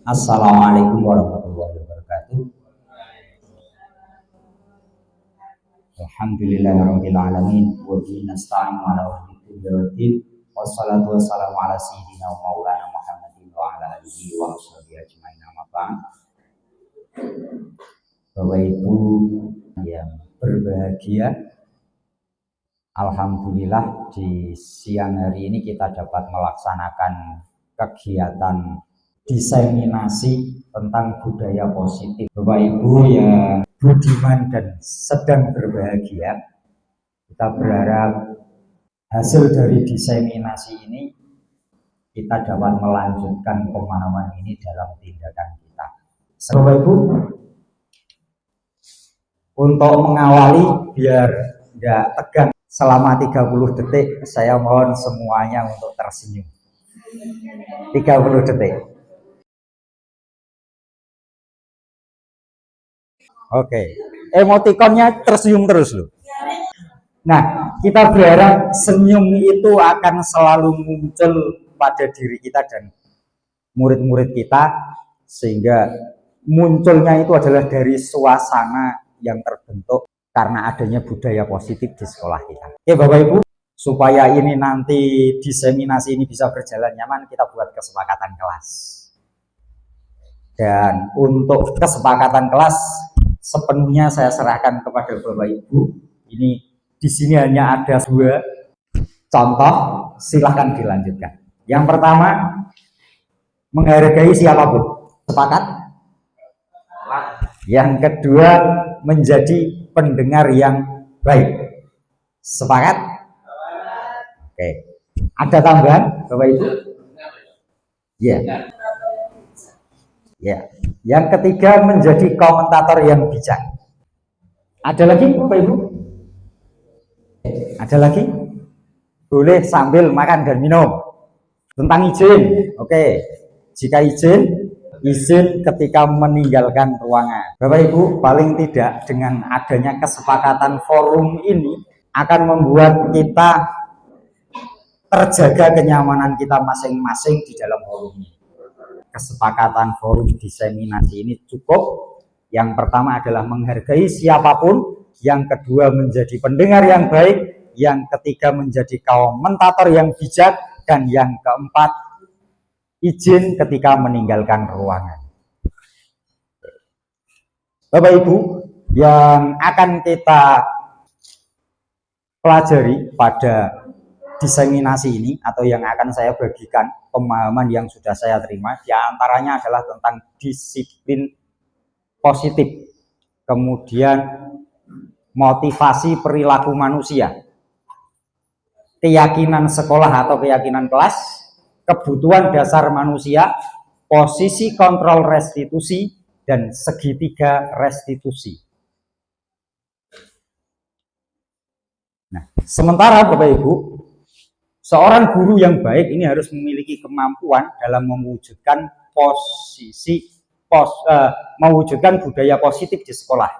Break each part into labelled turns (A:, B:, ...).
A: Assalamualaikum warahmatullahi wabarakatuh. Alhamdulillahirabbil alamin wa bihi nasta'inu ala umuri dunya wassalatu wassalamu ala sayyidina wa maulana Muhammadin wa ala alihi wa sahbihi ajmain. Amma ba'd. Bapak Ibu yang berbahagia, alhamdulillah di siang hari ini kita dapat melaksanakan kegiatan diseminasi tentang budaya positif. Bapak Ibu yang budiman dan sedang berbahagia, kita berharap hasil dari diseminasi ini kita dapat melanjutkan pemahaman ini dalam tindakan kita. Bapak Ibu, untuk mengawali biar tidak tegang selama 30 detik, saya mohon semuanya untuk tersenyum. 30 detik. Oke, emotikonnya tersenyum terus loh. Nah, kita berharap senyum itu akan selalu muncul pada diri kita dan murid-murid kita, sehingga munculnya itu adalah dari suasana yang terbentuk karena adanya budaya positif di sekolah kita. Oke Bapak Ibu, supaya ini nanti diseminasi ini bisa berjalan nyaman, kita buat kesepakatan kelas. Dan untuk kesepakatan kelas sepenuhnya saya serahkan kepada Bapak Ibu. Ini di sini hanya ada 2 contoh, silahkan dilanjutkan. Yang pertama, menghargai siapapun. Sepakat? Yang kedua, menjadi pendengar yang baik. Sepakat? Oke. Ada tambahan, Bapak Ibu? Ya. Ya. Yang ketiga, menjadi komentator yang bijak. Ada lagi, Bapak Ibu? Ada lagi? Boleh sambil makan dan minum. Tentang izin, oke. Jika izin ketika meninggalkan ruangan. Bapak Ibu, paling tidak dengan adanya kesepakatan forum ini akan membuat kita terjaga kenyamanan kita masing-masing di dalam forum ini. Kesepakatan forum diseminasi ini cukup. Yang pertama adalah menghargai siapapun, yang kedua menjadi pendengar yang baik, yang ketiga menjadi komentator yang bijak, dan yang keempat izin ketika meninggalkan ruangan. Bapak Ibu, yang akan kita pelajari pada diseminasi ini atau yang akan saya bagikan pemahaman yang sudah saya terima, diantaranya adalah tentang disiplin positif, kemudian motivasi perilaku manusia, keyakinan sekolah atau keyakinan kelas, kebutuhan dasar manusia, posisi kontrol restitusi, dan segitiga restitusi. Nah, sementara Bapak Ibu, seorang guru yang baik ini harus memiliki kemampuan dalam mewujudkan mewujudkan budaya positif di sekolah.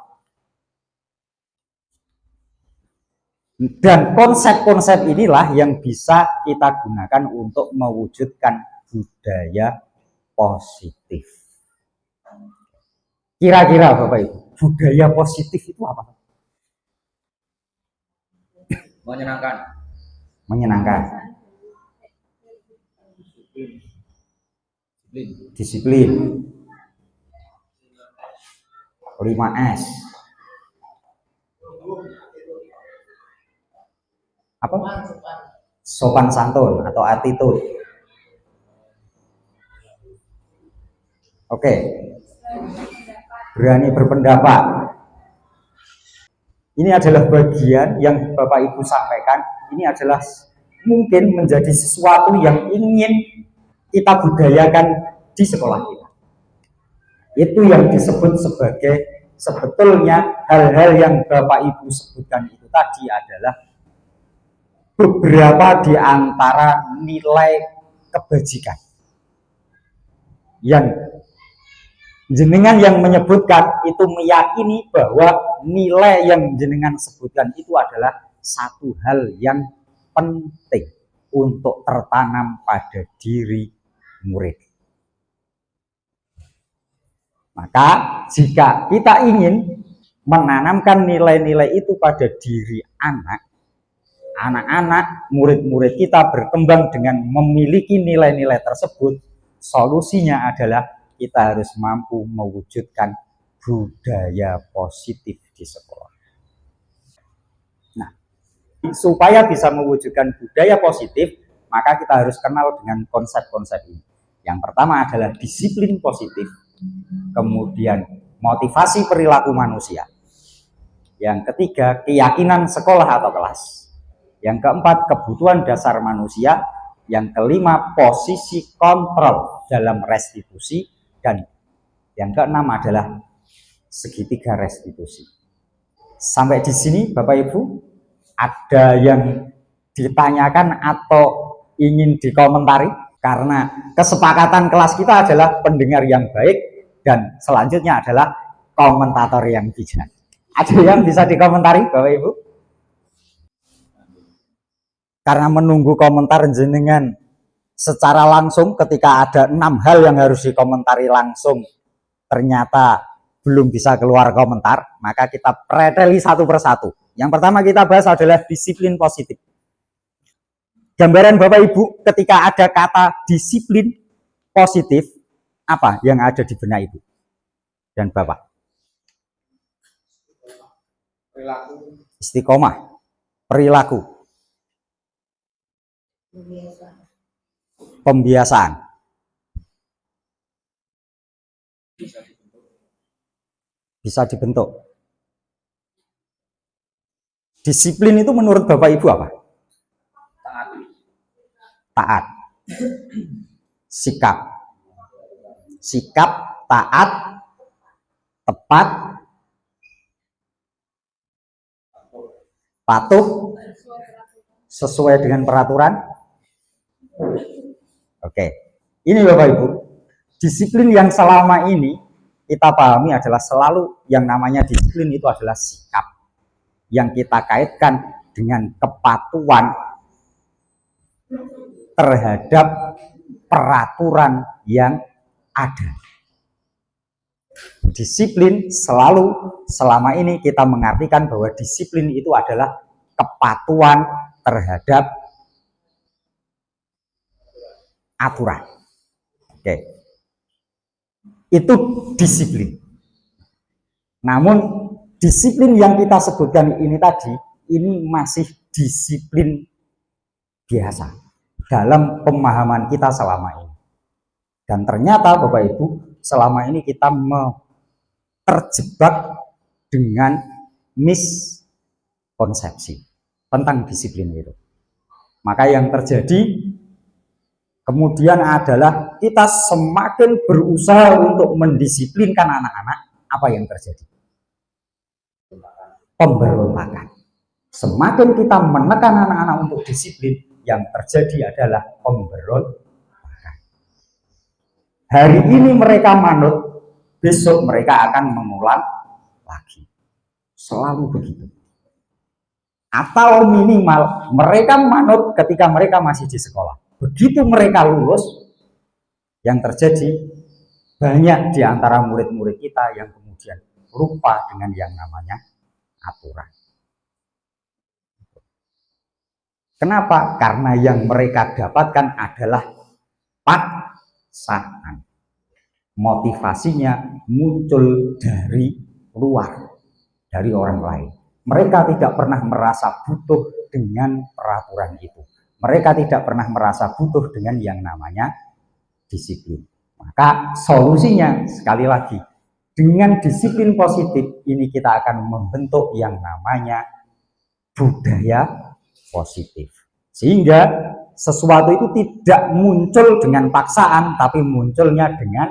A: Dan konsep-konsep inilah yang bisa kita gunakan untuk mewujudkan budaya positif. Kira-kira Bapak Ibu, budaya positif itu apa?
B: Menyenangkan.
A: Menyenangkan. Disiplin. 5S. Apa? Sopan santun atau attitude. Oke. Berani berpendapat. Ini adalah bagian yang Bapak Ibu sampaikan. Ini adalah mungkin menjadi sesuatu yang ingin kita budayakan di sekolah kita. Itu yang disebut sebagai, sebetulnya hal-hal yang Bapak Ibu sebutkan itu tadi adalah beberapa di antara nilai kebajikan yang jenengan yang menyebutkan itu meyakini bahwa nilai yang jenengan sebutkan itu adalah satu hal yang penting untuk tertanam pada diri murid. Maka jika kita ingin menanamkan nilai-nilai itu pada diri anak-anak, murid-murid kita berkembang dengan memiliki nilai-nilai tersebut, solusinya adalah kita harus mampu mewujudkan budaya positif di sekolah. Nah, supaya bisa mewujudkan budaya positif, maka kita harus kenal dengan konsep-konsep ini. Yang pertama adalah disiplin positif, kemudian motivasi perilaku manusia. Yang ketiga, keyakinan sekolah atau kelas. Yang keempat, kebutuhan dasar manusia. Yang kelima, posisi kontrol dalam restitusi. Dan yang keenam adalah segitiga restitusi. Sampai di sini Bapak Ibu, ada yang ditanyakan atau ingin dikomentari? Karena kesepakatan kelas kita adalah pendengar yang baik dan selanjutnya adalah komentator yang bijak. Ada yang bisa dikomentari Bapak Ibu? Karena menunggu komentar jenengan secara langsung, ketika ada 6 hal yang harus dikomentari langsung ternyata belum bisa keluar komentar, maka kita preteli satu persatu. Yang pertama kita bahas adalah disiplin positif. Gambaran Bapak Ibu ketika ada kata disiplin positif, apa yang ada di benak Ibu dan Bapak?
B: Perilaku.
A: Istiqomah, perilaku, pembiasaan. Bisa dibentuk. Disiplin itu menurut Bapak Ibu apa?
B: Taat.
A: Taat. Sikap. Sikap, taat, tepat, patuh, sesuai dengan peraturan. Oke, ini Bapak Ibu, disiplin yang selama ini kita pahami adalah selalu yang namanya disiplin itu adalah sikap yang kita kaitkan dengan kepatuhan terhadap peraturan yang ada. Disiplin selalu selama ini kita mengartikan bahwa disiplin itu adalah kepatuhan terhadap aturan. Oke. Itu disiplin. Namun disiplin yang kita sebutkan ini tadi, ini masih disiplin biasa dalam pemahaman kita selama ini. Dan ternyata Bapak Ibu, selama ini kita terjebak dengan miskonsepsi tentang disiplin itu. Maka yang terjadi kemudian adalah kita semakin berusaha untuk mendisiplinkan anak-anak. Apa yang terjadi? Pemberontakan. Semakin kita menekan anak-anak untuk disiplin, yang terjadi adalah pemberontakan. Hari ini mereka manut, besok mereka akan mengulang lagi. Selalu begitu. Atau minimal mereka manut ketika mereka masih di sekolah. Begitu mereka lulus, yang terjadi banyak di antara murid-murid kita yang kemudian lupa dengan yang namanya aturan. Kenapa? Karena yang mereka dapatkan adalah paksaan. Motivasinya muncul dari luar, dari orang lain. Mereka tidak pernah merasa butuh dengan peraturan itu. Mereka tidak pernah merasa butuh dengan yang namanya disiplin. Maka solusinya sekali lagi, dengan disiplin positif ini kita akan membentuk yang namanya budaya positif. Sehingga sesuatu itu tidak muncul dengan paksaan, tapi munculnya dengan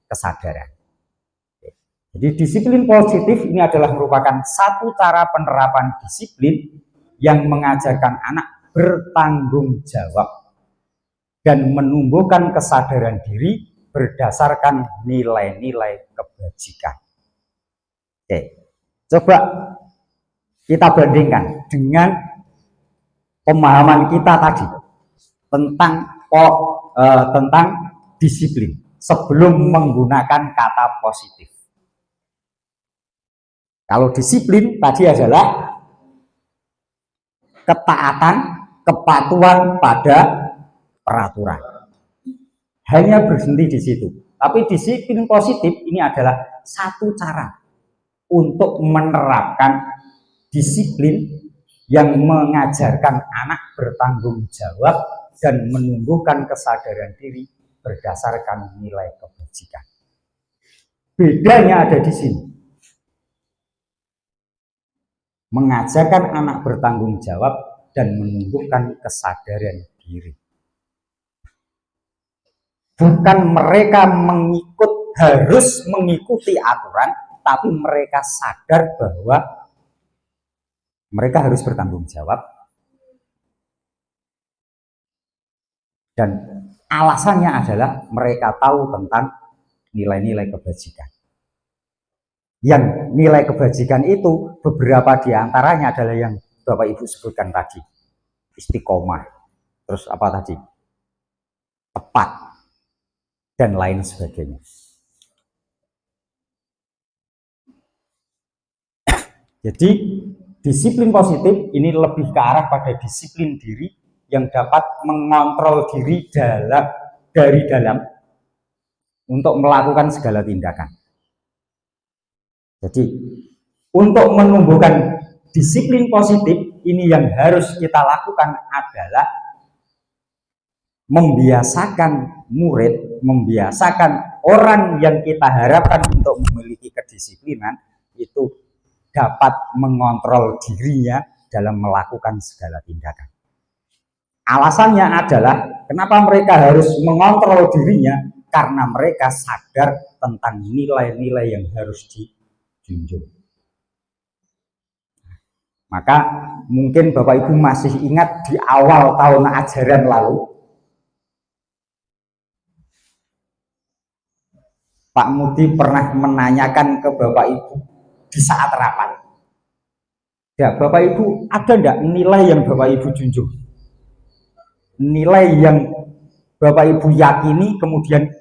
A: kesadaran. Jadi disiplin positif ini adalah merupakan satu cara penerapan disiplin yang mengajarkan anak bertanggung jawab dan menumbuhkan kesadaran diri berdasarkan nilai-nilai kebajikan. Oke, coba kita bandingkan dengan pemahaman kita tadi tentang disiplin. sebelum menggunakan kata positif. Kalau disiplin tadi adalah ketaatan, kepatuhan pada peraturan. Hanya berhenti di situ. Tapi disiplin positif ini adalah satu cara untuk menerapkan disiplin yang mengajarkan anak bertanggung jawab dan menumbuhkan kesadaran diri berdasarkan nilai kebajikan. Bedanya ada di sini. Mengajarkan anak bertanggung jawab dan menumbuhkan kesadaran diri. Bukan mereka harus mengikuti aturan, tapi mereka sadar bahwa mereka harus bertanggung jawab. Dan alasannya adalah mereka tahu tentang nilai-nilai kebajikan. Yang nilai kebajikan itu beberapa diantaranya adalah yang Bapak Ibu sebutkan tadi. Istiqomah, terus apa tadi? Tepat, dan lain sebagainya. Jadi disiplin positif ini lebih ke arah pada disiplin diri yang dapat mengontrol diri dari dalam untuk melakukan segala tindakan. Jadi untuk menumbuhkan disiplin positif ini yang harus kita lakukan adalah membiasakan murid, membiasakan orang yang kita harapkan untuk memiliki kedisiplinan itu dapat mengontrol dirinya dalam melakukan segala tindakan. Alasannya adalah kenapa mereka harus mengontrol dirinya, karena mereka sadar tentang nilai-nilai yang harus dijunjung. Maka mungkin Bapak Ibu masih ingat di awal tahun ajaran lalu Pak Mudi pernah menanyakan ke Bapak Ibu di saat rapat, ya Bapak Ibu ada enggak nilai yang Bapak Ibu junjung, nilai yang Bapak Ibu yakini, kemudian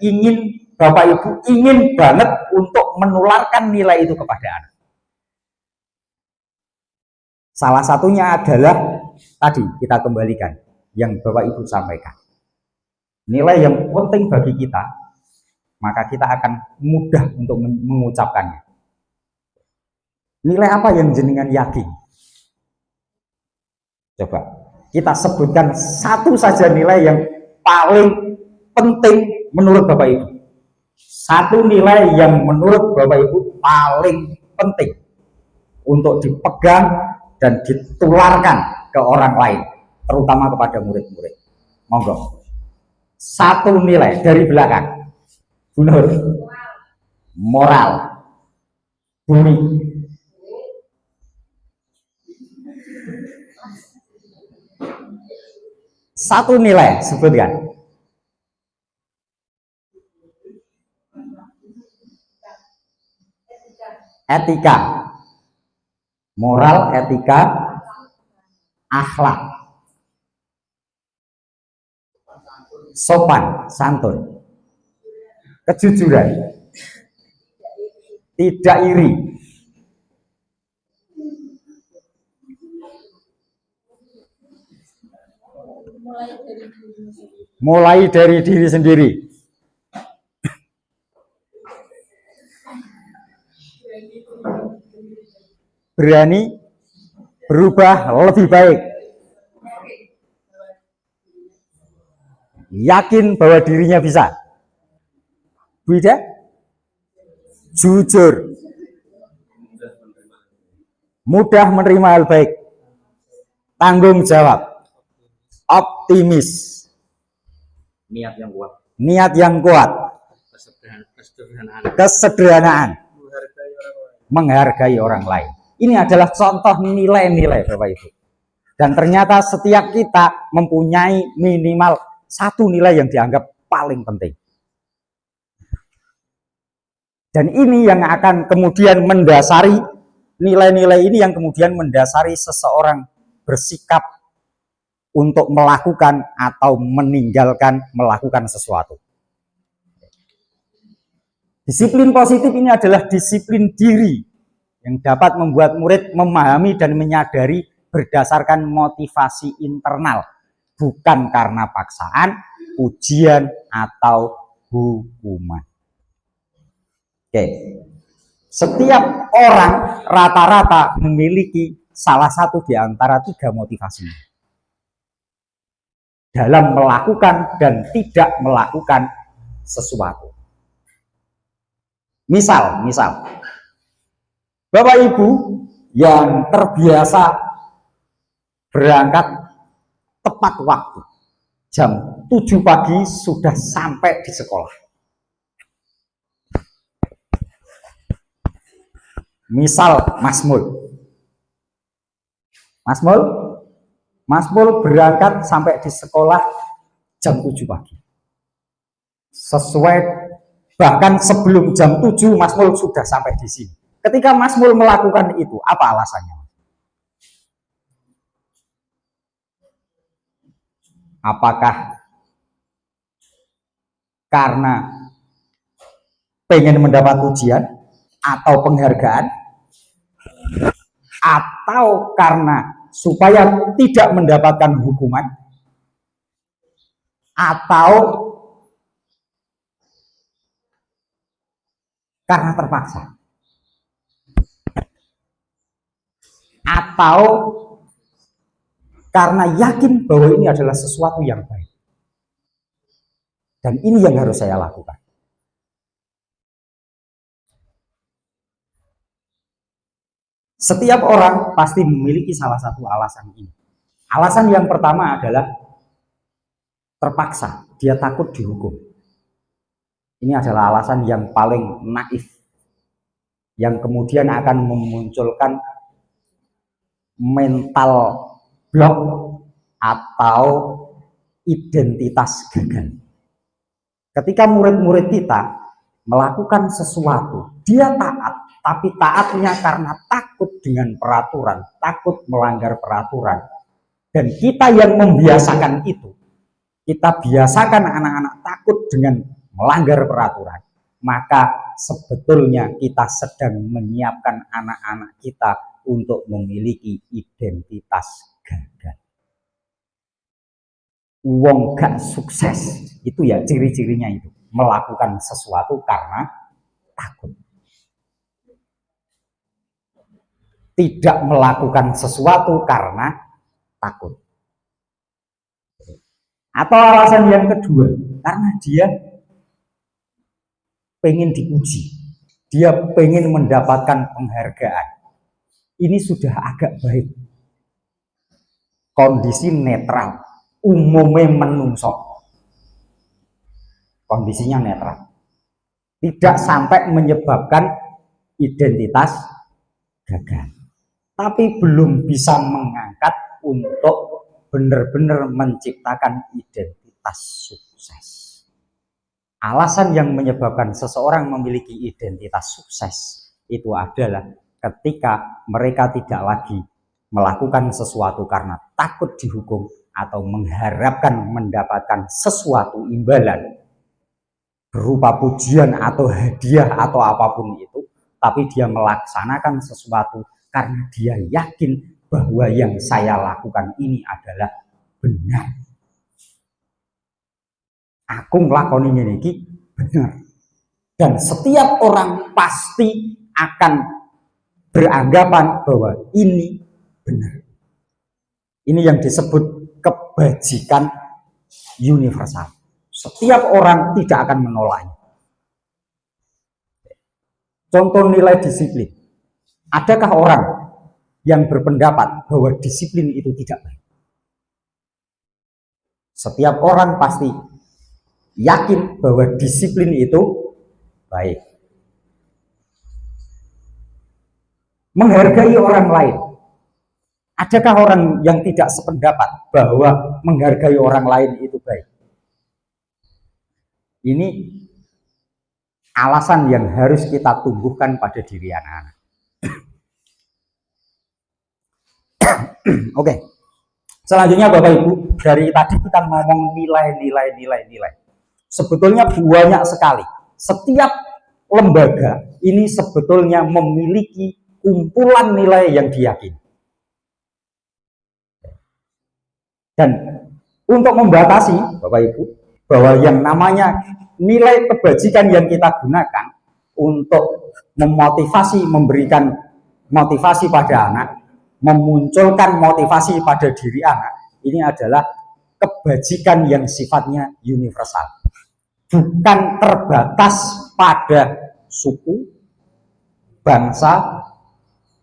A: Bapak Ibu ingin banget untuk menularkan nilai itu kepada anak. Salah satunya adalah tadi kita kembalikan yang Bapak Ibu sampaikan, nilai yang penting bagi kita, maka kita akan mudah untuk mengucapkannya. Nilai apa yang jenengan yakin? Coba kita sebutkan satu saja nilai yang paling penting menurut Bapak Ibu. Satu nilai yang menurut Bapak Ibu paling penting untuk dipegang dan ditularkan ke orang lain, terutama kepada murid-murid. Monggo. Satu nilai dari belakang. Bu Nur. Moral. Bumi. Satu nilai, sebutkan. Etika. Moral, etika, akhlak. Sopan, santun. Kejujuran. Tidak iri. Mulai dari diri sendiri. Berani berubah lebih baik. Yakin bahwa dirinya bisa. Beda. Jujur. Mudah menerima hal baik. Tanggung jawab. Optimis.
B: Niat yang kuat.
A: Niat yang kuat. Kesederhanaan. Menghargai orang lain. Ini adalah contoh nilai-nilai Bapak Ibu. Dan ternyata setiap kita mempunyai minimal satu nilai yang dianggap paling penting. Dan ini yang akan kemudian mendasari, nilai-nilai ini yang kemudian mendasari seseorang bersikap untuk melakukan atau meninggalkan melakukan sesuatu. Disiplin positif ini adalah disiplin diri yang dapat membuat murid memahami dan menyadari berdasarkan motivasi internal, bukan karena paksaan, ujian, atau hukuman. Oke. Setiap orang rata-rata memiliki salah satu di antara 3 motivasi dalam melakukan dan tidak melakukan sesuatu. Misal, Bapak Ibu yang terbiasa berangkat tepat waktu, jam 7 pagi sudah sampai di sekolah. Misal Mas Mul berangkat sampai di sekolah jam 7 pagi. Sesuai, bahkan sebelum jam 7 Mas Mul sudah sampai di sini. Ketika Mas Mul melakukan itu, apa alasannya? Apakah karena pengen mendapat ujian atau penghargaan, atau karena supaya tidak mendapatkan hukuman, atau karena terpaksa, atau karena yakin bahwa ini adalah sesuatu yang baik dan ini yang harus saya lakukan. Setiap orang pasti memiliki salah satu alasan ini. Alasan yang pertama adalah terpaksa, dia takut dihukum. Ini adalah alasan yang paling naif, yang kemudian akan memunculkan mental block atau identitas gagal. Ketika murid-murid kita melakukan sesuatu, dia taat, tapi taatnya karena takut dengan peraturan, takut melanggar peraturan. Dan kita yang membiasakan itu, kita biasakan anak-anak takut dengan melanggar peraturan, maka sebetulnya kita sedang menyiapkan anak-anak kita untuk memiliki identitas gagal. Wong gak sukses itu ya ciri-cirinya itu, melakukan sesuatu karena takut. Tidak melakukan sesuatu karena takut. Atau alasan yang kedua, karena dia pengen diuji, dia pengen mendapatkan penghargaan. Ini sudah agak baik. Kondisi netral, umumnya menungso. Kondisinya netral. Tidak sampai menyebabkan identitas gagal. Tapi belum bisa mengangkat untuk benar-benar menciptakan identitas sukses. Alasan yang menyebabkan seseorang memiliki identitas sukses itu adalah ketika mereka tidak lagi melakukan sesuatu karena takut dihukum atau mengharapkan mendapatkan sesuatu imbalan berupa pujian atau hadiah atau apapun itu, tapi dia melaksanakan sesuatu karena dia yakin bahwa yang saya lakukan ini adalah benar. Aku ngelakoni ini benar. Dan setiap orang pasti akan beranggapan bahwa ini benar. Ini yang disebut kebajikan universal. Setiap orang tidak akan menolaknya. Contoh nilai disiplin. Adakah orang yang berpendapat bahwa disiplin itu tidak baik? Setiap orang pasti yakin bahwa disiplin itu baik. Menghargai orang lain. Adakah orang yang tidak sependapat bahwa menghargai orang lain itu baik? Ini alasan yang harus kita tumbuhkan pada diri anak-anak. Oke. Selanjutnya Bapak Ibu, dari tadi kita ngomong nilai. Sebetulnya banyak sekali. Setiap lembaga ini sebetulnya memiliki kumpulan nilai yang diyakini. Dan untuk membatasi, Bapak Ibu, bahwa yang namanya nilai kebajikan yang kita gunakan untuk memotivasi, memberikan motivasi pada anak, memunculkan motivasi pada diri anak, ini adalah kebajikan yang sifatnya universal, bukan terbatas pada suku, bangsa,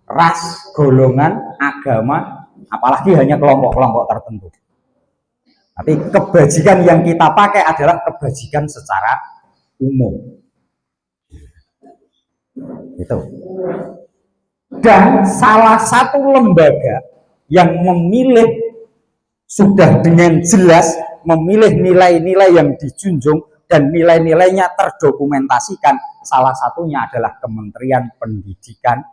A: ras, golongan, agama, apalagi hanya kelompok-kelompok tertentu. Tapi kebajikan yang kita pakai adalah kebajikan secara umum. Itu. Dan salah satu lembaga yang memilih sudah dengan jelas memilih nilai-nilai yang dijunjung dan nilai-nilainya terdokumentasikan, salah satunya adalah Kementerian Pendidikan,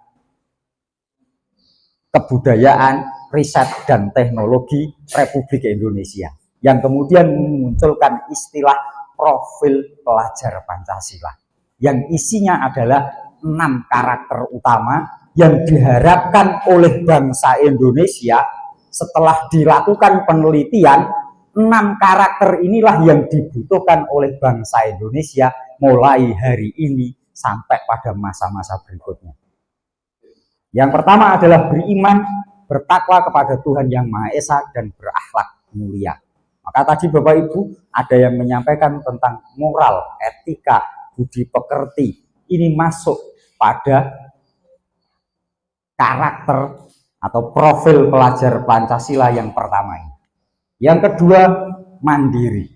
A: Kebudayaan, Riset dan Teknologi Republik Indonesia, yang kemudian memunculkan istilah profil pelajar Pancasila, yang isinya adalah 6 karakter utama yang diharapkan oleh bangsa Indonesia. Setelah dilakukan penelitian, 6 karakter inilah yang dibutuhkan oleh bangsa Indonesia mulai hari ini sampai pada masa-masa berikutnya. Yang pertama adalah beriman, bertakwa kepada Tuhan Yang Maha Esa, dan berakhlak mulia. Maka tadi Bapak Ibu ada yang menyampaikan tentang moral, etika, budi pekerti. Ini masuk pada karakter atau profil pelajar Pancasila yang pertama ini. Yang kedua, mandiri.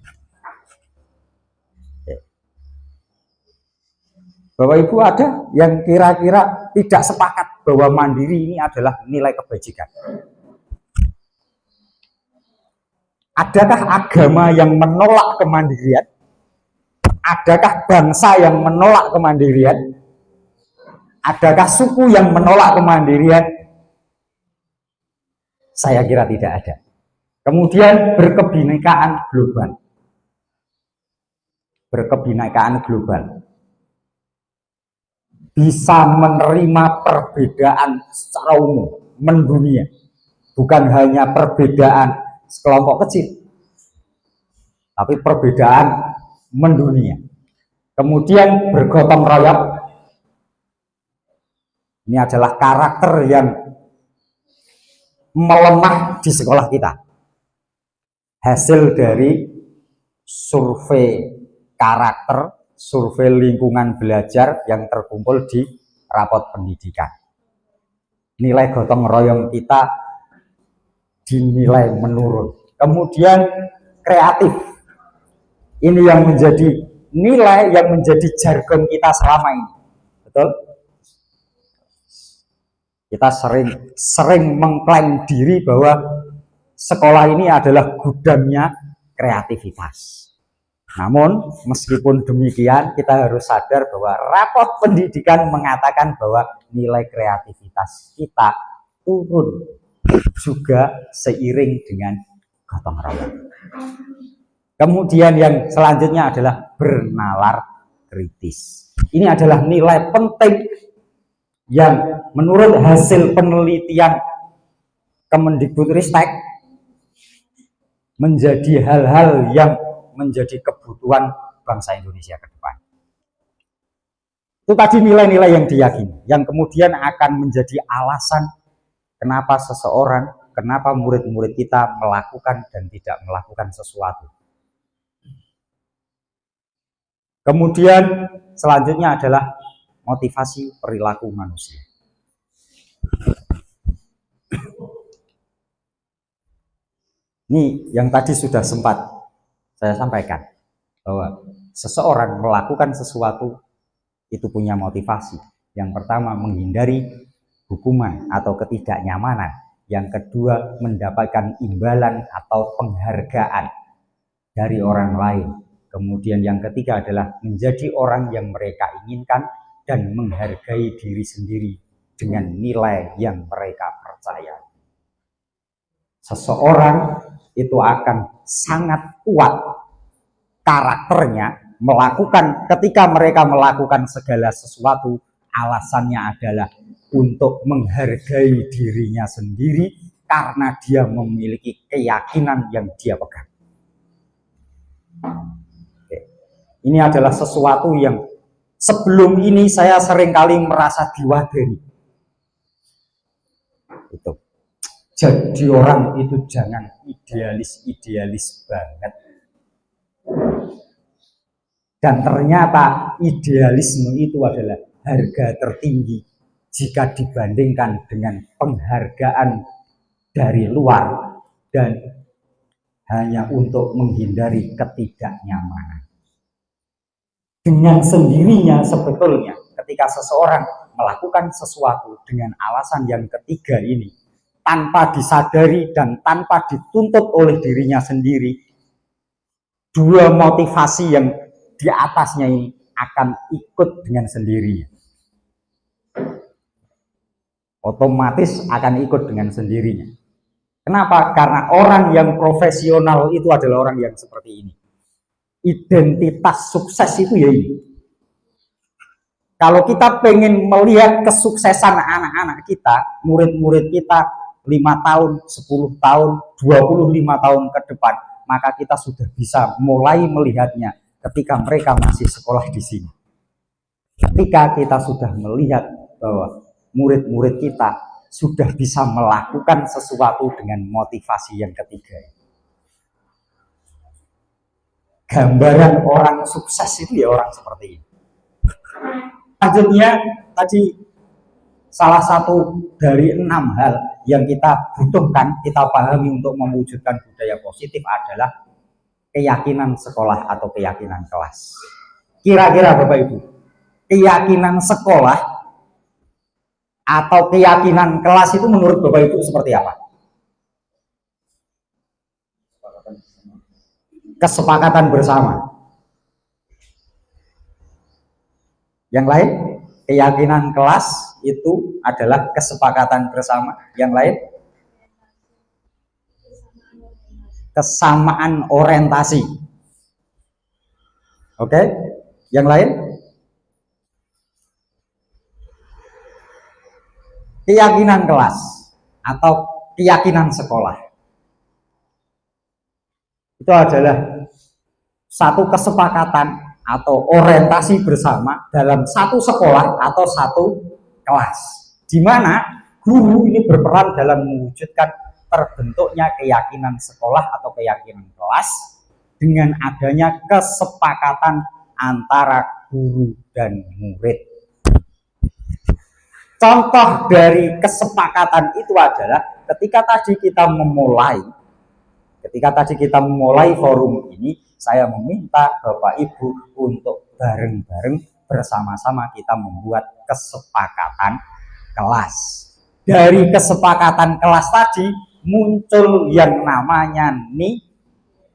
A: Bapak Ibu ada yang kira-kira tidak sepakat bahwa mandiri ini adalah nilai kebajikan? Adakah agama yang menolak kemandirian? Adakah bangsa yang menolak kemandirian? Adakah suku yang menolak kemandirian? Saya kira tidak ada. Kemudian berkebinekaan global. Berkebinekaan global. Bisa menerima perbedaan secara umum, mendunia. Bukan hanya perbedaan sekelompok kecil, tapi perbedaan mendunia. Kemudian bergotong royong. Ini adalah karakter yang melemah di sekolah kita. Hasil dari survei karakter, survei lingkungan belajar yang terkumpul di rapot pendidikan. Nilai gotong royong kita dinilai menurun. Kemudian kreatif. Ini yang menjadi nilai yang menjadi jargon kita selama ini. Betul? Kita sering mengklaim diri bahwa sekolah ini adalah gudangnya kreativitas. Namun, meskipun demikian, kita harus sadar bahwa rapot pendidikan mengatakan bahwa nilai kreativitas kita turun juga seiring dengan gotong royong. Kemudian yang selanjutnya adalah bernalar kritis. Ini adalah nilai penting yang menurut hasil penelitian Kemendikbudristek menjadi hal-hal yang menjadi kebutuhan bangsa Indonesia ke depan. Itu tadi nilai-nilai yang diyakini, yang kemudian akan menjadi alasan kenapa seseorang, kenapa murid-murid kita melakukan dan tidak melakukan sesuatu. Kemudian selanjutnya adalah motivasi perilaku manusia. Ini yang tadi sudah sempat saya sampaikan, bahwa seseorang melakukan sesuatu itu punya motivasi. Yang pertama, menghindari hukuman atau ketidaknyamanan. Yang kedua, mendapatkan imbalan atau penghargaan dari orang lain. Kemudian yang ketiga adalah menjadi orang yang mereka inginkan dan menghargai diri sendiri dengan nilai yang mereka percaya. Seseorang itu akan sangat kuat karakternya ketika mereka melakukan segala sesuatu, alasannya adalah untuk menghargai dirinya sendiri karena dia memiliki keyakinan yang dia pegang. Ini adalah sesuatu yang sebelum ini saya seringkali merasa diwadani. Itu. Jadi orang itu jangan idealis banget. Dan ternyata idealisme itu adalah harga tertinggi jika dibandingkan dengan penghargaan dari luar dan hanya untuk menghindari ketidaknyamanan. Dengan sendirinya sebetulnya ketika seseorang melakukan sesuatu dengan alasan yang ketiga ini, tanpa disadari dan tanpa dituntut oleh dirinya sendiri, dua motivasi yang di atasnya ini akan ikut dengan sendirinya. Otomatis akan ikut dengan sendirinya. Kenapa? Karena orang yang profesional itu adalah orang yang seperti ini. Identitas sukses itu ya ini. Kalau kita pengen melihat kesuksesan anak-anak kita, murid-murid kita 5 tahun, 10 tahun, 25 tahun ke depan, maka kita sudah bisa mulai melihatnya ketika mereka masih sekolah di sini. Ketika kita sudah melihat bahwa murid-murid kita sudah bisa melakukan sesuatu dengan motivasi yang ketiga. Gambaran orang sukses itu ya orang seperti ini. Selanjutnya tadi salah satu dari 6 hal yang kita butuhkan, kita pahami untuk mewujudkan budaya positif adalah keyakinan sekolah atau keyakinan kelas. Kira-kira Bapak Ibu, keyakinan sekolah atau keyakinan kelas itu menurut Bapak Ibu seperti apa? Kesepakatan bersama. Yang lain, keyakinan kelas itu adalah kesepakatan bersama. Yang lain, kesamaan orientasi. Oke, yang lain, keyakinan kelas atau keyakinan sekolah. Itu adalah satu kesepakatan atau orientasi bersama dalam satu sekolah atau satu kelas, di mana guru ini berperan dalam mewujudkan terbentuknya keyakinan sekolah atau keyakinan kelas dengan adanya kesepakatan antara guru dan murid. Contoh dari kesepakatan itu adalah ketika tadi kita memulai forum ini, saya meminta Bapak Ibu untuk bareng-bareng bersama-sama kita membuat kesepakatan kelas. Dari kesepakatan kelas tadi muncul yang namanya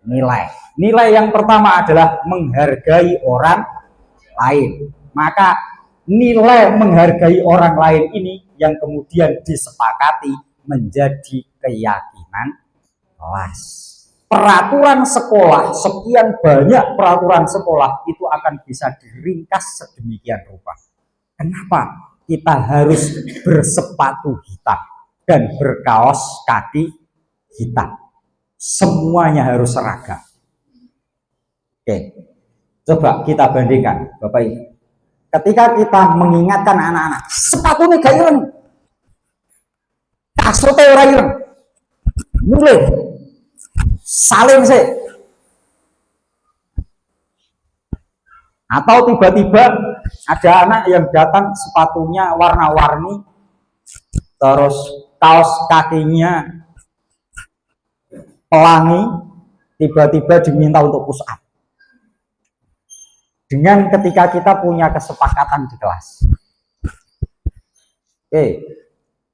A: nilai. Nilai yang pertama adalah menghargai orang lain. Maka nilai menghargai orang lain ini yang kemudian disepakati menjadi keyakinan kelas. Peraturan sekolah, sekian banyak peraturan sekolah itu akan bisa diringkas sedemikian rupa. Kenapa kita harus bersepatu hitam dan berkaos kaki hitam? Semuanya harus seragam. Oke, coba kita bandingkan, Bapak Ibu. Ketika kita mengingatkan anak-anak, sepatu ini gak ireng, kasutnya ora ireng, mulai saling sih. Atau tiba-tiba ada anak yang datang sepatunya warna-warni, terus kaos kakinya pelangi, tiba-tiba diminta untuk push up. Dengan ketika kita punya kesepakatan di kelas. Oke,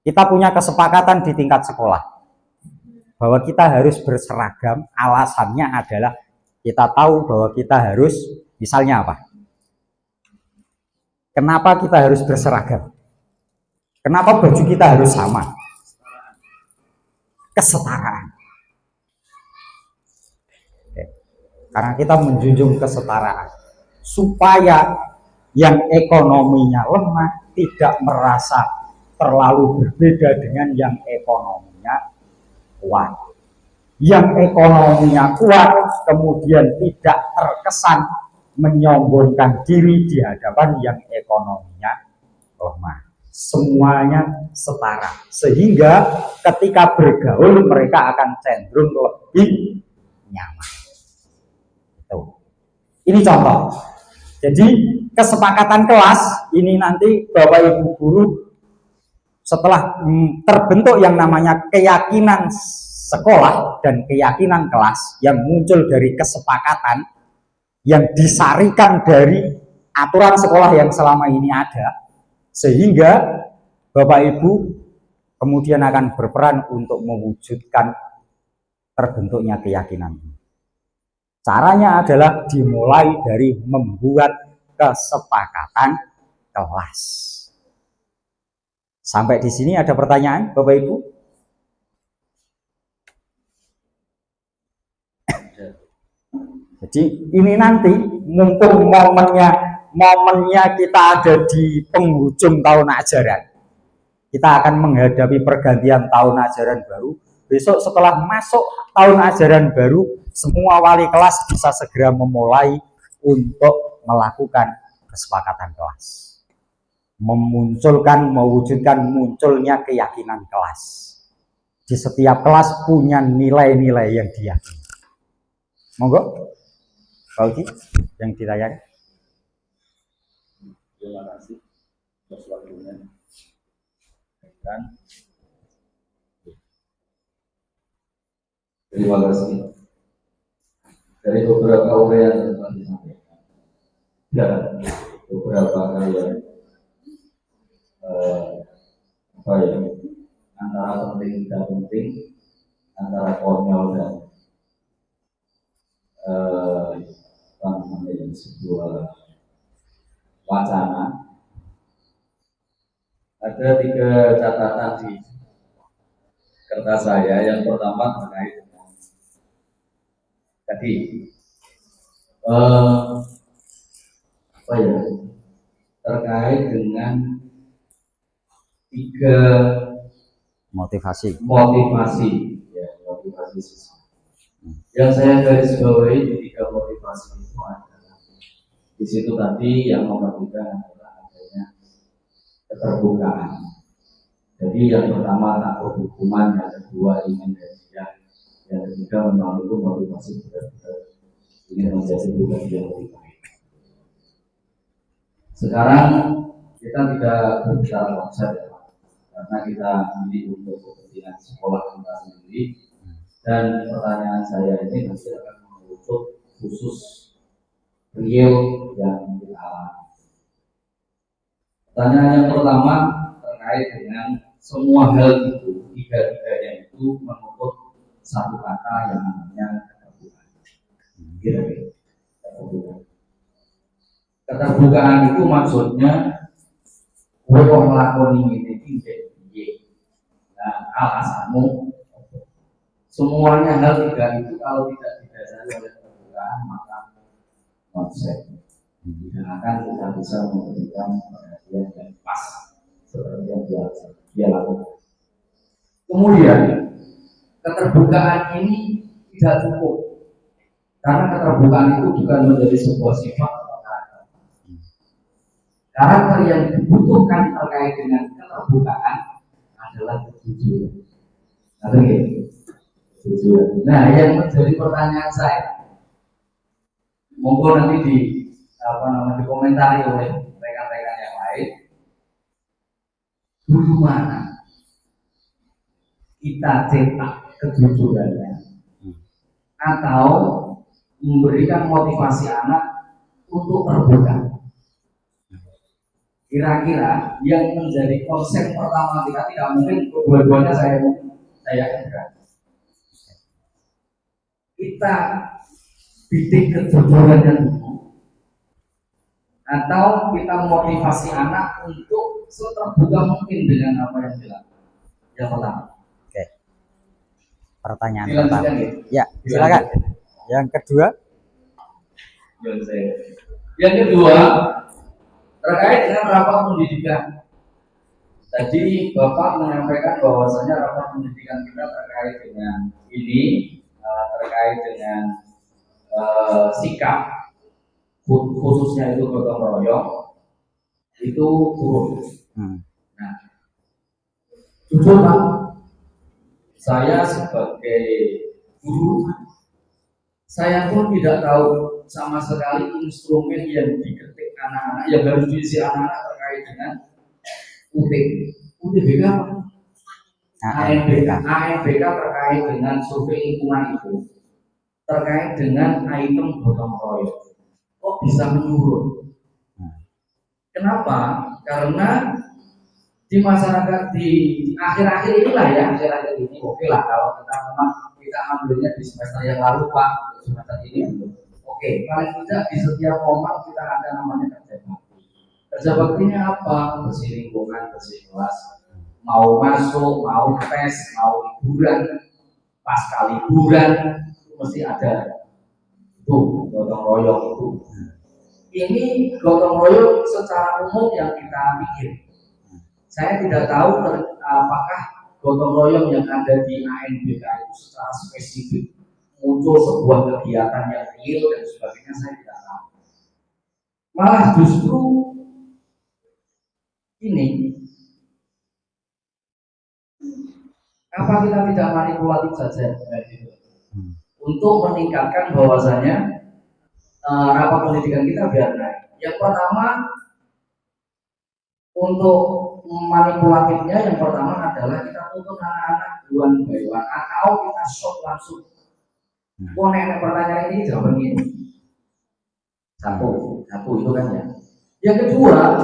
A: kita punya kesepakatan di tingkat sekolah bahwa kita harus berseragam. Alasannya adalah kita tahu bahwa kita harus, misalnya apa? Kenapa kita harus berseragam? Kenapa baju kita harus sama? Kesetaraan. Oke. Karena kita menjunjung kesetaraan. supaya yang ekonominya lemah tidak merasa terlalu berbeda dengan yang ekonominya kuat. Yang ekonominya kuat kemudian tidak terkesan menyombongkan diri di hadapan yang ekonominya lemah. Semuanya setara, sehingga ketika bergaul mereka akan cenderung lebih nyaman. Ini contoh. Jadi kesepakatan kelas ini nanti Bapak Ibu guru setelah terbentuk yang namanya keyakinan sekolah dan keyakinan kelas yang muncul dari kesepakatan yang disarikan dari aturan sekolah yang selama ini ada, sehingga Bapak Ibu kemudian akan berperan untuk mewujudkan terbentuknya keyakinan ini. Caranya adalah dimulai dari membuat kesepakatan kelas. Sampai di sini ada pertanyaan, Bapak Ibu? Jadi ini nanti mumpung momennya kita ada di penghujung tahun ajaran. Kita akan menghadapi pergantian tahun ajaran baru. Besok setelah masuk tahun ajaran baru, semua wali kelas bisa segera memulai untuk melakukan kesepakatan kelas. Mewujudkan munculnya keyakinan kelas. Di setiap kelas punya nilai-nilai yang diyakini. Monggo, Pak Uki, yang ditanyakan.
B: Terima kasih atas waktunya. Dan terima kasih dari beberapa uraian yang telah disampaikan dan beberapa hal yang antara penting dan penting, antara konyol dan sebuah wacana. Ada 3 catatan di kertas saya. Yang pertama terkait dengan tadi terkait dengan 3
A: motivasi
B: ya, motivasi siswa. Yang saya garis bawahi di 3 motivasi itu adalah di situ tadi yang nomor 3 adalah adanya keterbukaan. Jadi yang pertama takut hukuman, yang kedua ingin hadiah, yang ketiga memang itu motivasi benar-benar ingin menjadi pribadi yang lebih baik. Sekarang kita tidak berbicara konsep ya, karena kita ini untuk kepentingan sekolah kita sendiri. Dan pertanyaan saya ini nanti akan mengerucut khusus real yang kita alami. Pertanyaan yang pertama terkait dengan semua hal itu, 3-3-nya itu menuntut satu kata yang namanya keterbukaan. Keterbukaan. Keterbukaan itu maksudnya gue kok ngelakoni ini. Nah, alasanmu. Semuanya hal 3 itu kalau tidak didasari oleh keterbukaan maka konsep tidak akan kita bisa memberikan perhatian yang pas seperti yang dia lakukan. Kemudian keterbukaan ini tidak cukup, karena keterbukaan itu bukan menjadi sebuah sifat atau karakter. Karakter yang dibutuhkan terkait dengan keterbukaan adalah kejujuran. Nah, yang menjadi pertanyaan saya, monggo nanti dikomentari oleh rekan-rekan yang lain. Dulu mana kita cetak kejujurannya, atau memberikan motivasi anak untuk terbuka? Kira-kira yang menjadi konsep pertama kita, tidak mungkin dua-duanya saya yakin. Kita bidik kejujurannya dulu, atau kita motivasi anak untuk seterbuka mungkin dengan apa yang dilakukan. Yang pertama.
A: Oke. Pertanyaan pertama. Ya, silakan. Yang kedua.
B: Yang kedua, terkait dengan rapat pendidikan. Tadi Bapak menyampaikan bahwasanya rapat pendidikan kita terkait dengan ini, terkait dengan sikap khususnya itu gotong royong itu turun. Nah, jujur Pak, saya sebagai guru, saya pun tidak tahu sama sekali instrumen yang diketik anak-anak yang harus diisi anak-anak terkait dengan UTBK apa? ANBK terkait dengan survei lingkungan itu, terkait dengan item gotong royong. Kok bisa menurun? Kenapa? Karena di masyarakat di akhir-akhir inilah ya, akhir-akhir ini oke lah kalau kita ambilnya di semester yang lalu Pak, semester ini oke, paling tidak di setiap momen kita ada namanya kerja bakti. Kerja baktinya apa? Bersih lingkungan, bersih kelas, mau masuk, mau tes, mau liburan, pasca liburan itu mesti ada itu gotong royong itu. Ini gotong royong secara umum yang kita pikir. Saya tidak tahu apakah gotong royong yang ada di ANBK itu secara spesifik muncul sebuah kegiatan yang real dan sebagainya, saya tidak tahu. Malah justru ini, apa kita tidak manipulatif saja untuk meningkatkan bahwasanya rapat pendidikan kita biar naik. Yang pertama, untuk manipulatifnya yang pertama adalah kita tuntut anak-anak one by one atau kita shock langsung. Kok nenek pertanyaan ini jawaban ini. Satu itu kan ya. Yang kedua,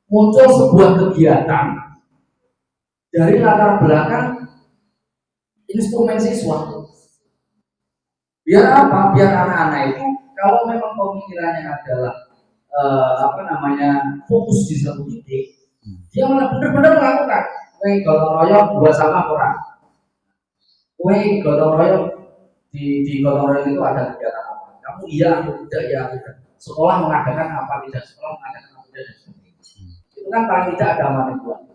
B: muncul sebuah kegiatan dari latar belakang instrumen siswa. Biar apa? Biar anak-anak itu kalau memang pemikirannya adalah fokus di satu titik, dia malah benar-benar melakukan. Gotong royong buat sama orang. Gotong royong di gotong royong itu ada kegiatan apa? Kamu iya atau tidak? Ya tidak. Sekolah mengadakan apa tidak? Sekolah mengadakan apa tidak? Itu kan paling tidak ada manipulatif.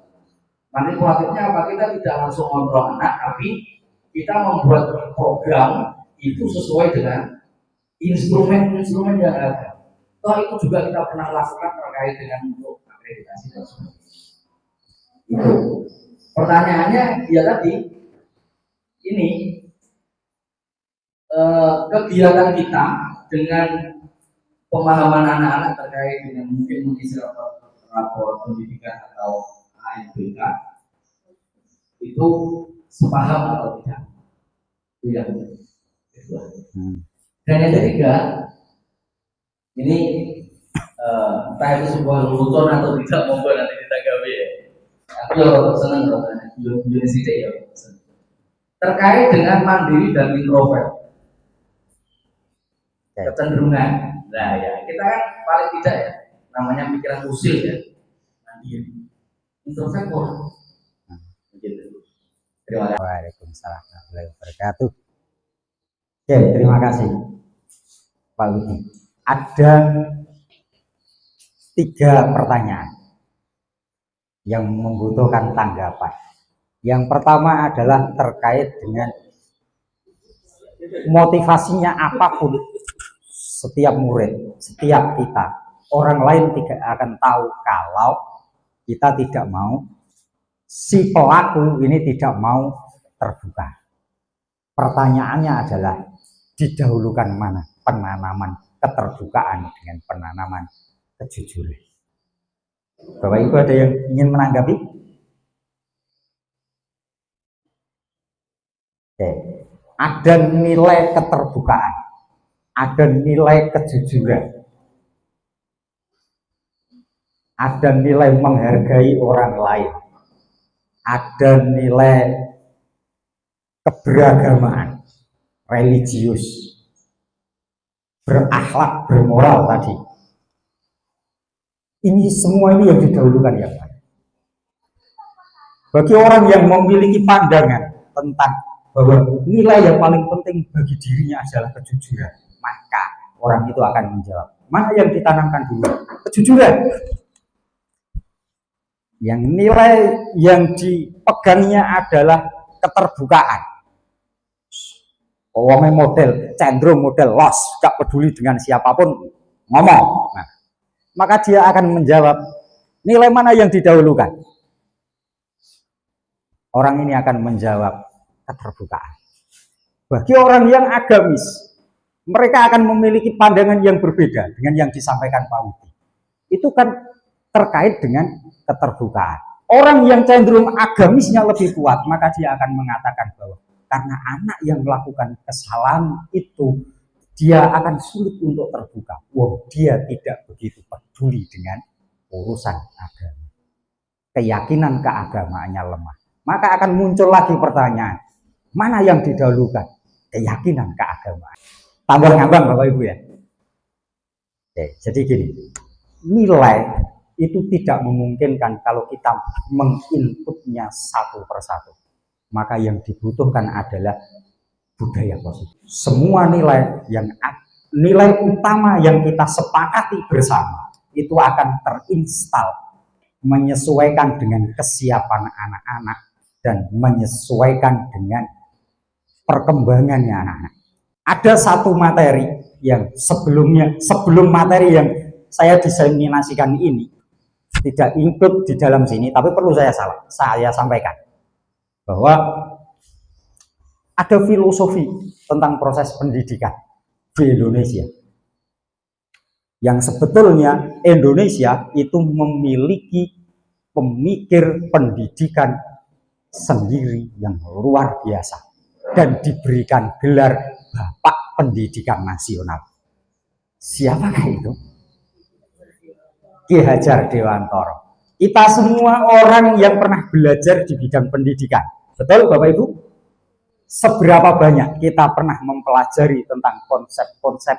B: Manipulatifnya apa? Kita tidak langsung kontrol anak, tapi kita membuat program itu sesuai dengan instrumen-instrumen yang ada. Toh itu juga kita pernah lakukan terkait dengan untuk akreditasi dan sebagainya. Itu pertanyaannya ya tadi ini kegiatan kita dengan pemahaman anak-anak terkait dengan mungkin mengisi rapor pendidikan atau ANBK itu sepaham atau tidak? Itu yang kedua. Dan yang ketiga, ini entah itu sebuah lelucon atau tidak, monggo nanti ditanggapi ya. Aku ya senang kalau Indonesia ya. Terkait dengan mandiri dan introvert, kecenderungan. Nah ya, kita kan paling tidak ya, namanya pikiran usil ya, mandiri. Introvert orang. Begitu. Terima kasih.
A: Waalaikumsalam warahmatullahi wabarakatuh. Oke, terima kasih Pak Widi. Ada 3 pertanyaan yang membutuhkan tanggapan. Yang pertama adalah terkait dengan motivasinya apapun setiap murid, setiap kita. Orang lain tidak akan tahu kalau kita tidak mau, si pelaku ini tidak mau terbuka. Pertanyaannya adalah didahulukan mana? Penanaman keterbukaan dengan penanaman kejujuran. Bapak Ibu ada yang ingin menanggapi? Oke. Ada nilai keterbukaan, ada nilai kejujuran, ada nilai menghargai orang lain, ada nilai keberagamaan, religius, berakhlak, bermoral tadi. Ini semua ini yang didahulukan ya Pak. Bagi orang yang memiliki pandangan tentang bahwa nilai yang paling penting bagi dirinya adalah kejujuran, maka orang itu akan menjawab, Mana yang ditanamkan dulu? Kejujuran. Yang nilai yang dipegangnya adalah keterbukaan. Wongnya model, cenderung model los, gak peduli dengan siapapun ngomong. Nah, maka dia akan menjawab nilai mana yang didahulukan. Orang ini akan menjawab keterbukaan. Bagi orang yang agamis, mereka akan memiliki pandangan yang berbeda dengan yang disampaikan Pak Wudi. Itu kan terkait dengan keterbukaan. Orang yang cenderung agamisnya lebih kuat, maka dia akan mengatakan bahwa karena anak yang melakukan kesalahan itu, dia akan sulit untuk terbuka. Wow, dia tidak begitu peduli dengan urusan agama. Keyakinan keagamaannya lemah. Maka akan muncul lagi pertanyaan, mana yang didahulukan? Keyakinan keagamaan. Tambah ngambang Bapak Ibu ya. Oke, jadi gini, nilai itu tidak memungkinkan kalau kita menginputnya satu persatu. Maka yang dibutuhkan adalah budaya positif. Semua nilai utama yang kita sepakati bersama itu akan terinstal menyesuaikan dengan kesiapan anak-anak dan menyesuaikan dengan perkembangannya anak-anak. Ada satu materi yang sebelum materi yang saya diseminasikan ini tidak include di dalam sini, tapi perlu saya sampaikan bahwa ada filosofi tentang proses pendidikan di Indonesia yang sebetulnya Indonesia itu memiliki pemikir pendidikan sendiri yang luar biasa dan diberikan gelar Bapak Pendidikan Nasional. Siapakah itu? Ki Hajar Dewantara. Kita semua orang yang pernah belajar di bidang pendidikan, betul Bapak Ibu? Seberapa banyak kita pernah mempelajari tentang konsep-konsep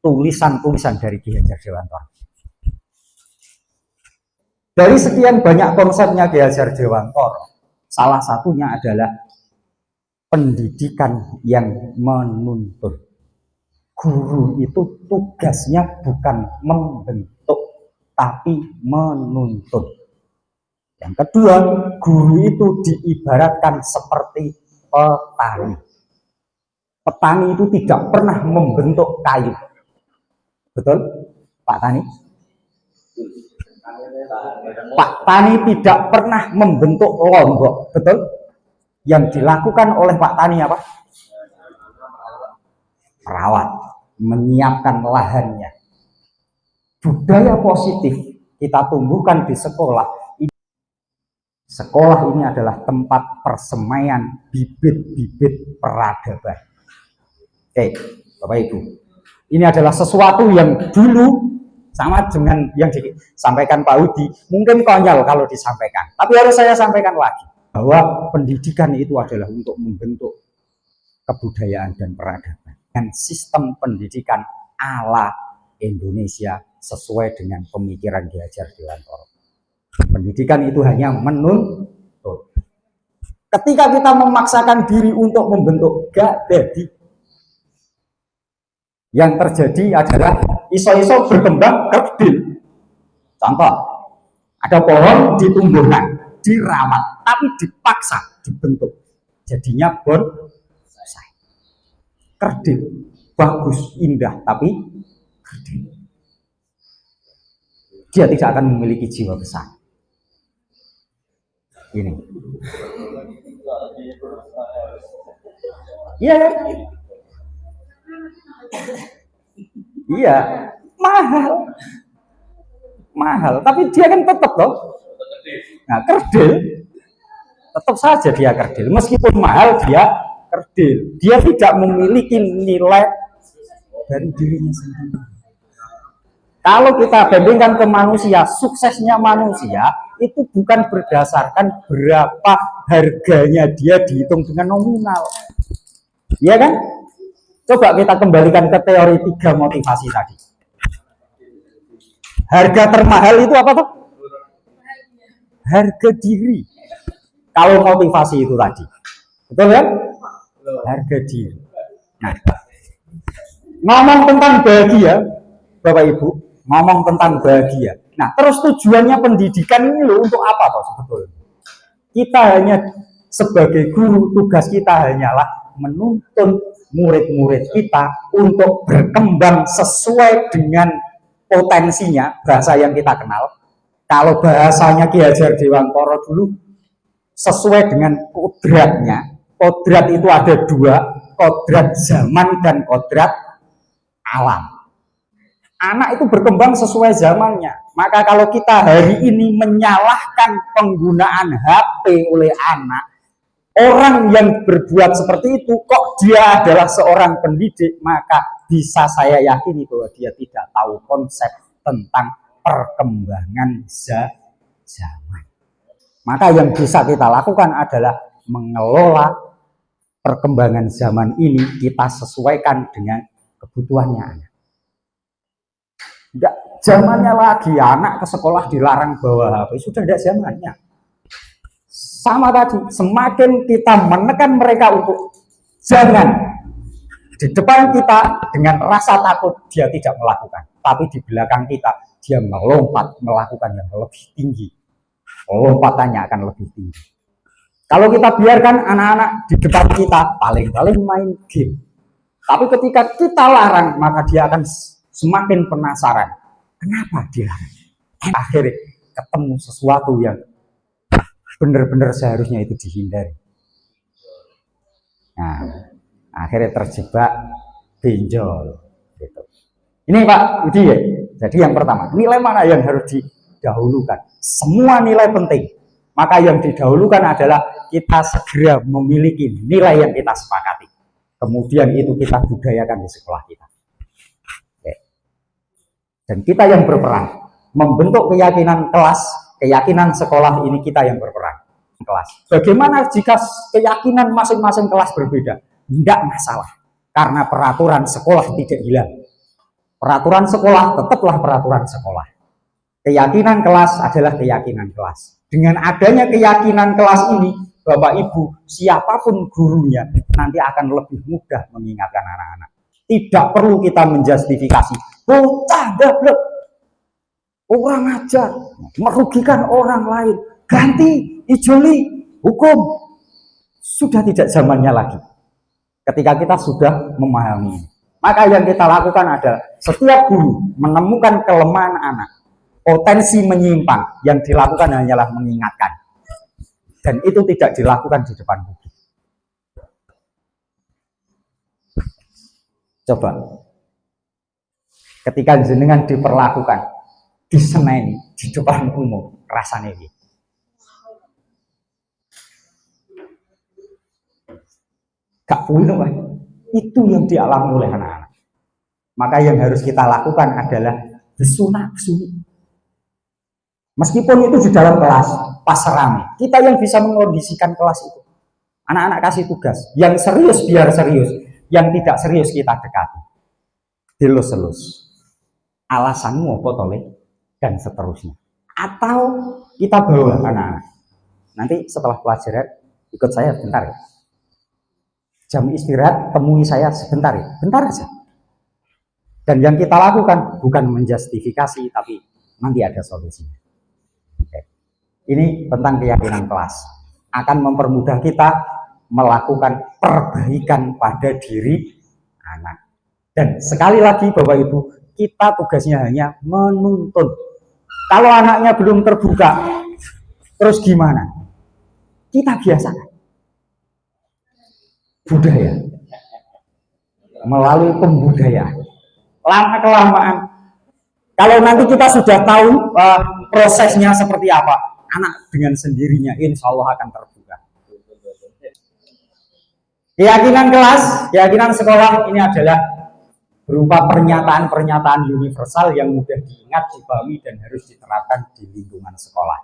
A: tulisan-tulisan dari Ki Hajar Dewantara? Dari sekian banyak konsepnya Ki Hajar Dewantara, salah satunya adalah pendidikan yang menuntun. Guru itu tugasnya bukan membentuk, tapi menuntun. Yang kedua, guru itu diibaratkan seperti petani. Petani itu tidak pernah membentuk kayu. Betul, Pak Tani? Pak Tani tidak pernah membentuk lombok. Betul? Yang dilakukan oleh Pak Tani apa? Merawat, menyiapkan lahannya. Budaya positif kita tumbuhkan di sekolah. Sekolah ini adalah tempat persemaian bibit-bibit peradaban. Oke, Bapak Ibu, ini adalah sesuatu yang dulu sama dengan yang disampaikan Pak Wudi, mungkin konyol kalau disampaikan, tapi harus saya sampaikan lagi bahwa pendidikan itu adalah untuk membentuk kebudayaan dan peradaban. Dan sistem pendidikan ala Indonesia sesuai dengan pemikiran Ki Hajar Dewantara. Pendidikan itu hanya menuntut. Ketika kita memaksakan diri untuk membentuk, gak jadi. Yang terjadi adalah iso-iso berkembang kerdil. Contoh, ada pohon ditumbuhkan, dirawat, tapi dipaksa dibentuk. Jadinya bonsai. Kerdil, bagus, indah, tapi kerdil. Dia tidak akan memiliki jiwa besar. Ini. Iya. Iya, mahal, tapi dia kan tetap loh. Nah, kerdil, tetap saja dia kerdil, meskipun mahal dia kerdil. Dia tidak memiliki nilai dari dirinya sendiri. Kalau kita bandingkan ke manusia, suksesnya manusia itu bukan berdasarkan berapa harganya dia dihitung dengan nominal, ya kan? Coba kita kembalikan ke teori 3 motivasi tadi. Harga termahal itu apa tuh? Harga diri. Kalau motivasi itu tadi, betul kan? Harga diri. Nah, ngomong tentang bahagia, Bapak Ibu, ngomong tentang bahagia. Nah, terus tujuannya pendidikan ini loh untuk apa Pak sebetulnya? Kita hanya sebagai guru, tugas kita hanyalah menuntun murid-murid kita untuk berkembang sesuai dengan potensinya, bahasa yang kita kenal. Kalau bahasanya Ki Hajar Dewantara dulu, sesuai dengan kodratnya. Kodrat itu ada dua, kodrat zaman dan kodrat alam. Anak itu berkembang sesuai zamannya. Maka kalau kita hari ini menyalahkan penggunaan HP oleh anak, orang yang berbuat seperti itu kok dia adalah seorang pendidik, maka bisa saya yakini bahwa dia tidak tahu konsep tentang perkembangan zaman. Maka yang bisa kita lakukan adalah mengelola perkembangan zaman ini, kita sesuaikan dengan kebutuhannya anak. Enggak zamannya lagi anak ke sekolah dilarang bawa HP, sudah tidak zamannya. Sama tadi, semakin kita menekan mereka untuk jangan di depan kita dengan rasa takut dia tidak melakukan, tapi di belakang kita dia melompat melakukan yang lebih tinggi, lompatannya akan lebih tinggi. Kalau kita biarkan anak-anak di depan kita paling-paling main game, tapi ketika kita larang maka dia akan semakin penasaran, kenapa dia akhirnya ketemu sesuatu yang benar-benar seharusnya itu dihindari. Nah, akhirnya terjebak benjol gitu. Ini Pak Budi ya. Jadi yang pertama, nilai mana yang harus didahulukan? Semua nilai penting. Maka yang didahulukan adalah kita segera memiliki nilai yang kita sepakati. Kemudian itu kita budayakan di sekolah kita. Oke. Dan kita yang berperan membentuk keyakinan kelas, keyakinan sekolah ini kita yang berperan. Kelas. Bagaimana jika keyakinan masing-masing kelas berbeda? Tidak masalah. Karena peraturan sekolah tidak hilang. Peraturan sekolah tetaplah peraturan sekolah. Keyakinan kelas adalah keyakinan kelas. Dengan adanya keyakinan kelas ini, Bapak Ibu, siapapun gurunya nanti akan lebih mudah mengingatkan anak-anak. Tidak perlu kita menjustifikasi. Bocah goblok, orang ajar, merugikan orang lain, ganti, ijoli, hukum. Sudah tidak zamannya lagi. Ketika kita sudah memahami, maka yang kita lakukan adalah setiap guru menemukan kelemahan anak, potensi menyimpang, yang dilakukan hanyalah mengingatkan. Dan itu tidak dilakukan di depan publik. Coba, ketika jenengan diperlakukan, diseneni di depan umum, rasanya ini. Gak punya, itu yang dialami oleh anak-anak. Maka yang harus kita lakukan adalah besunah-besuni. Meskipun itu di dalam kelas, pas rame, kita yang bisa mengondisikan kelas itu. Anak-anak kasih tugas, yang serius biar serius, yang tidak serius kita dekati. Dilus-elus. Alasanmu apa toleh? Dan seterusnya. Atau kita bawa anak-anak. Nanti setelah pelajaran, ikut saya bentar ya. Jam istirahat, temui saya sebentar ya. Bentar aja. Dan yang kita lakukan bukan menjustifikasi, tapi nanti ada solusinya. Ini tentang keyakinan kelas. Akan mempermudah kita melakukan perbaikan pada diri anak. Dan sekali lagi Bapak Ibu, kita tugasnya hanya menuntun. Kalau anaknya belum terbuka, terus gimana? Kita biasakan. Budaya. Melalui pembudayaan. Lama-kelamaan, kalau nanti kita sudah tahu prosesnya seperti apa, anak dengan sendirinya insya Allah akan terbuka. Keyakinan kelas, keyakinan sekolah ini adalah berupa pernyataan-pernyataan universal yang mudah diingat, dipahami, dan harus diterapkan di lingkungan sekolah.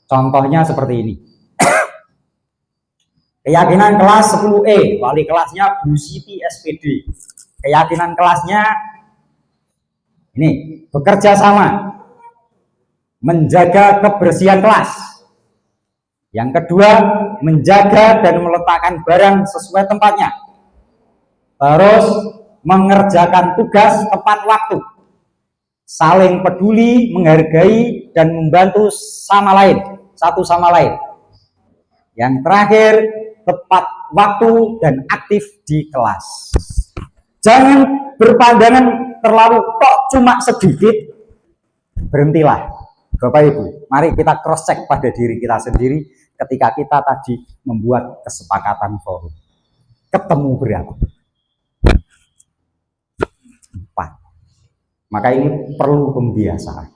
A: Contohnya seperti ini. Keyakinan kelas 10E, wali kelasnya Bu Siti SPD. Keyakinan kelasnya ini, bekerja sama, menjaga kebersihan kelas. Yang kedua, menjaga dan meletakkan barang sesuai tempatnya. Terus mengerjakan tugas tepat waktu, saling peduli, menghargai, dan membantu sama lain, satu sama lain. Yang terakhir, tepat waktu dan aktif di kelas. Jangan berpandangan terlalu kok cuma sedikit, berhentilah. Bapak Ibu, mari kita cross check pada diri kita sendiri ketika kita tadi membuat kesepakatan forum. Ketemu berapa? 4. Maka ini perlu pembiasaan.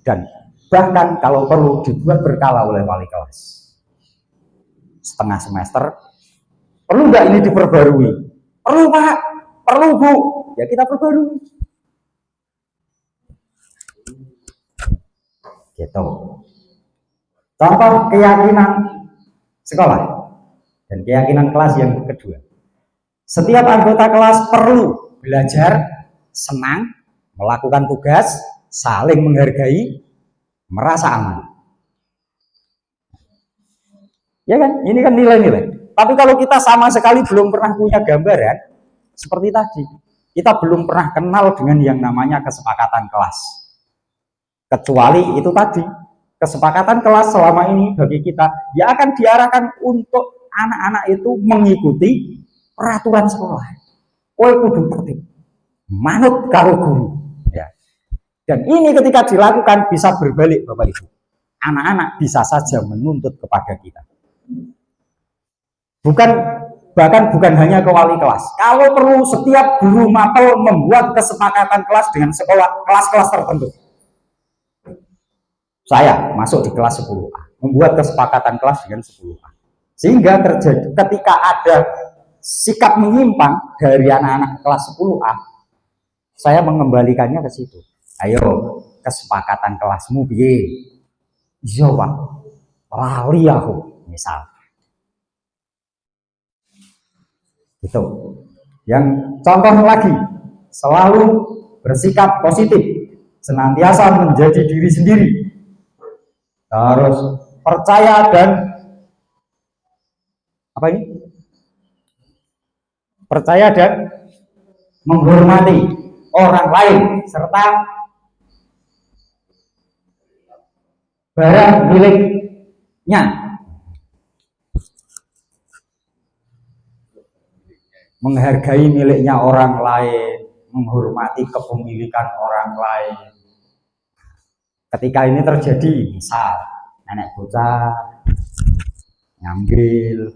A: Dan bahkan kalau perlu dibuat berkala oleh wali kelas. Setengah semester, perlu nggak ini diperbarui? Perlu Pak, perlu Bu, ya kita perbarui. Gitu. Contoh keyakinan sekolah dan keyakinan kelas yang kedua. Setiap anggota kelas perlu belajar, senang, melakukan tugas, saling menghargai, merasa aman. Ya kan? Ini kan nilai-nilai. Tapi kalau kita sama sekali belum pernah punya gambaran, seperti tadi, kita belum pernah kenal dengan yang namanya kesepakatan kelas. Kecuali itu tadi, kesepakatan kelas selama ini bagi kita, ya akan diarahkan untuk anak-anak itu mengikuti peraturan sekolah. Kowe kudu tertib, manut karo guru. Ya. Dan ini ketika dilakukan bisa berbalik Bapak Ibu. Anak-anak bisa saja menuntut kepada kita. Bahkan bukan hanya ke wali kelas. Kalau perlu setiap guru mapel membuat kesepakatan kelas dengan sekolah kelas-kelas tertentu. Saya masuk di kelas 10A, membuat kesepakatan kelas dengan 10A. Sehingga terjadi ketika ada sikap menyimpang dari anak-anak kelas 10A, saya mengembalikannya ke situ. Ayo, kesepakatan kelasmu piye? Iya Pak, lali aku misal. Gitu. Yang contoh lagi, selalu bersikap positif, senantiasa menjadi diri sendiri, harus percaya dan apa ini? Percaya dan menghormati orang lain serta barang miliknya. Menghargai miliknya orang lain, menghormati kepemilikan orang lain. Ketika ini terjadi, misal nenek bocah ngambil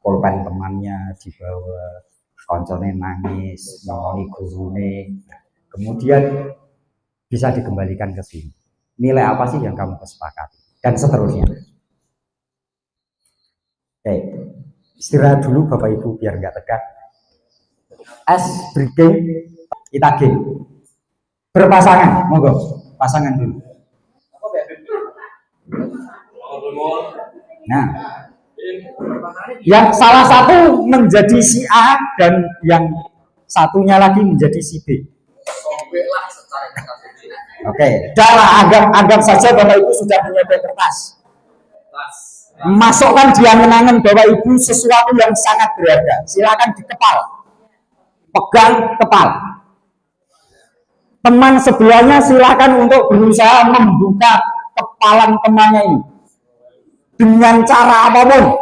A: pulpen temannya dibawa, koncone nangis, ngomoni gurune, kemudian bisa dikembalikan ke sini. Nilai apa sih yang kamu kesepakati? Dan seterusnya. Oke, istirahat dulu Bapak Ibu biar nggak tegak. S breaking, kita game. Berpasangan, monggo, pasangan dulu. Nah, yang salah satu menjadi si A dan yang satunya lagi menjadi si B. Oke, anggap saja Bapak Ibu sudah punya kertas. Masukkan di angan-angan Bapak Ibu sesuatu yang sangat berharga. Silakan dikepal, pegang kepal. Teman sebelahnya silakan untuk berusaha membuka kepalan temannya ini dengan cara apapun.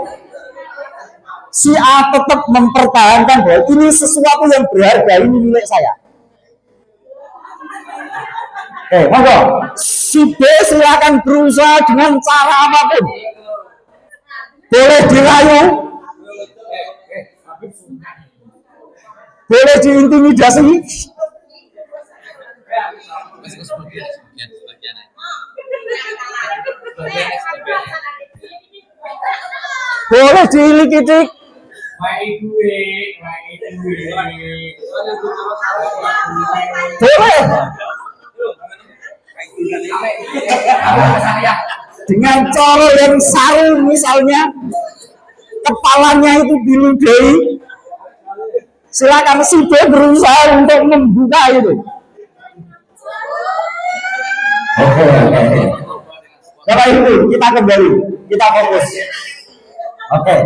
A: Si A tetap mempertahankan bahwa ini sesuatu yang berharga, ini milik saya. Oke, monggo. Si B silakan berusaha dengan cara apapun. Boleh dirayu, boleh diintimidasi, boleh diilik-ilik, boleh dengan cara yang saru, misalnya kepalanya itu diludahi. Silakan si B berusaha untuk membuka itu. Oke. Bapak Ibu, kita kembali, kita fokus. Oke,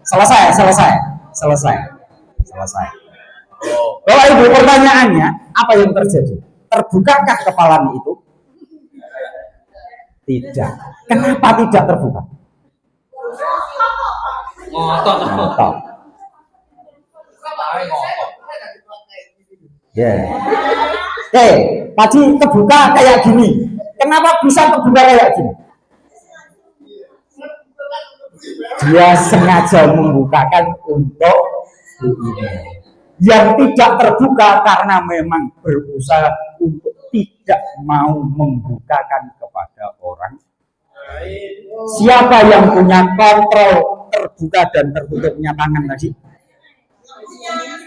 A: selesai. Selesai. Bapak Ibu, pertanyaannya, apa yang terjadi? Terbukakah kepalanya itu? Tidak. Kenapa tidak terbuka? Ngotot. Ya. Oke, tadi terbuka kayak gini. Kenapa bisa terbuka kayak gini? Dia sengaja membukakan untuk ini. Yang tidak terbuka karena memang berusaha untuk tidak mau membukakan kepada orang. Siapa yang punya kontrol terbuka dan tertutupnya tangan tadi?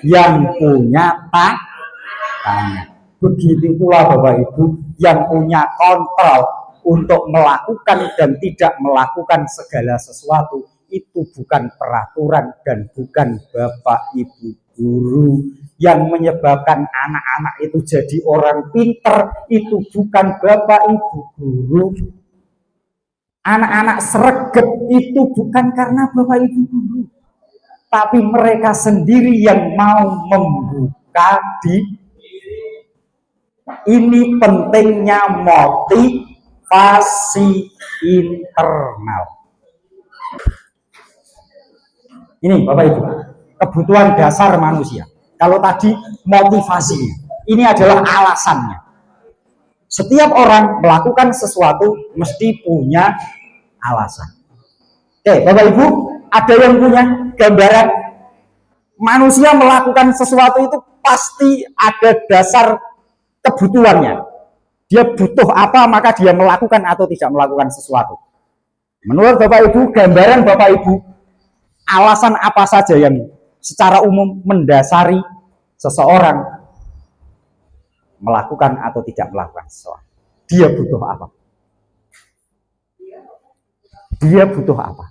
A: Yang punya tangan. Begitu pula Bapak Ibu yang punya kontrol untuk melakukan dan tidak melakukan segala sesuatu, itu bukan peraturan dan bukan Bapak Ibu guru yang menyebabkan anak-anak itu jadi orang pinter. Itu bukan Bapak Ibu guru. Anak-anak sregep itu bukan karena Bapak Ibu guru, tapi mereka sendiri yang mau membuka diri. Ini pentingnya motivasi internal. Ini Bapak Ibu, kebutuhan dasar manusia. Kalau tadi motivasinya, ini adalah alasannya. Setiap orang melakukan sesuatu mesti punya alasan. Oke, Bapak Ibu, ada yang punya gambaran manusia melakukan sesuatu itu pasti ada dasar kebutuhannya. Dia butuh apa, maka dia melakukan atau tidak melakukan sesuatu. Menurut Bapak Ibu, gambaran Bapak Ibu, alasan apa saja yang secara umum mendasari seseorang melakukan atau tidak melakukan sesuatu? Dia butuh apa? Dia butuh apa?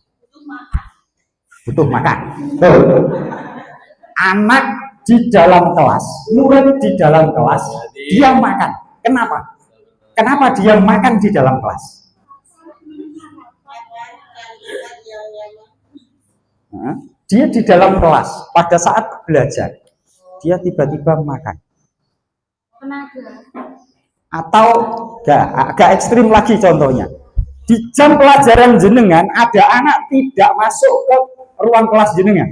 A: Butuh makan. Anak di dalam kelas, murid di dalam kelas, dia makan. Kenapa? Kenapa dia makan di dalam kelas? Dia di dalam kelas, pada saat belajar, dia tiba-tiba makan. Atau agak ekstrim lagi contohnya, di jam pelajaran jenengan ada anak tidak masuk ke ruang kelas jenengan,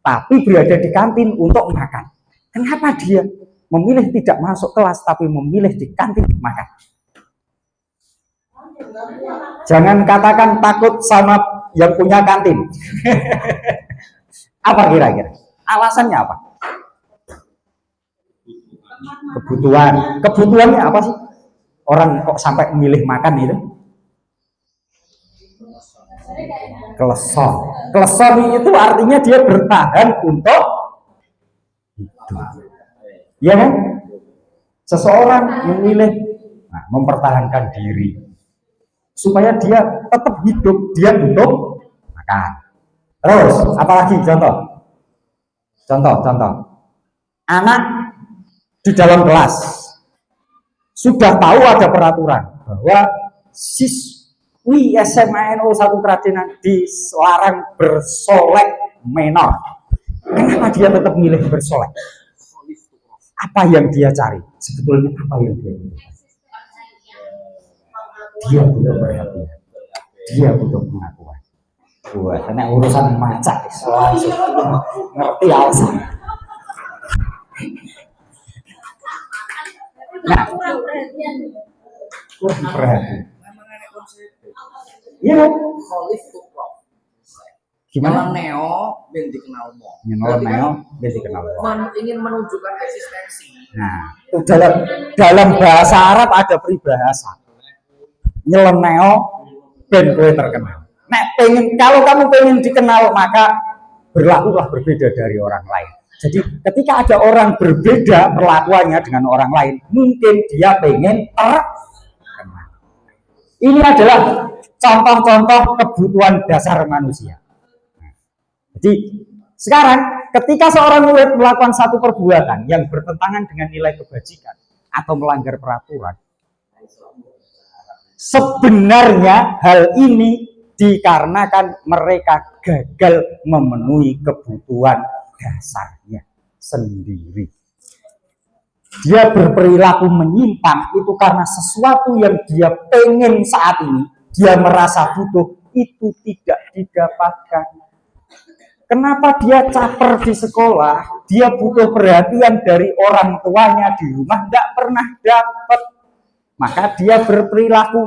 A: tapi berada di kantin untuk makan. Kenapa dia memilih tidak masuk kelas tapi memilih di kantin makan? Jangan katakan takut sama yang punya kantin. Apa kira-kira? Alasannya apa? Kebutuhan. Kebutuhannya apa sih? Orang kok sampai memilih makan itu? Kleson. Kleson itu artinya dia bertahan untuk hidup. Ya kan? Seseorang memilih mempertahankan diri supaya dia tetap hidup, dia butuh makan. Terus, apalagi contoh? Contoh. Anak di dalam kelas sudah tahu ada peraturan bahwa siswi SMA NO1 Kradenan dilarang bersolek menor. Kenapa dia tetap milih bersolek? Apa yang dia cari? Sebetulnya apa yang dia cari? Dia butuh perhatian, dia butuh pengakuan. Wah, karena urusan macak langsung ngerti alasan. Nah, kurang perhatian. Iya, gimana?
B: Neo ben dikenal mo.
A: Neo ben dikenal mo.
B: Ingin menunjukkan eksistensi.
A: Nah, itu dalam bahasa Arab ada peribahasa. Nyeleneo ben kowe terkenal. Nek pengen, kalau kamu pengen dikenal, maka berlakulah berbeda dari orang lain. Jadi ketika ada orang berbeda perlakuannya dengan orang lain, mungkin dia pengen terkenal. Ini adalah contoh-contoh kebutuhan dasar manusia. Jadi sekarang ketika seorang murid melakukan satu perbuatan yang bertentangan dengan nilai kebajikan atau melanggar peraturan, sebenarnya hal ini dikarenakan mereka gagal memenuhi kebutuhan dasarnya sendiri. Dia berperilaku menyimpang itu karena sesuatu yang dia pengen saat ini, dia merasa butuh, itu tidak didapatkan. Kenapa dia caper di sekolah, dia butuh perhatian dari orang tuanya di rumah, tidak pernah dapat. Maka dia berperilaku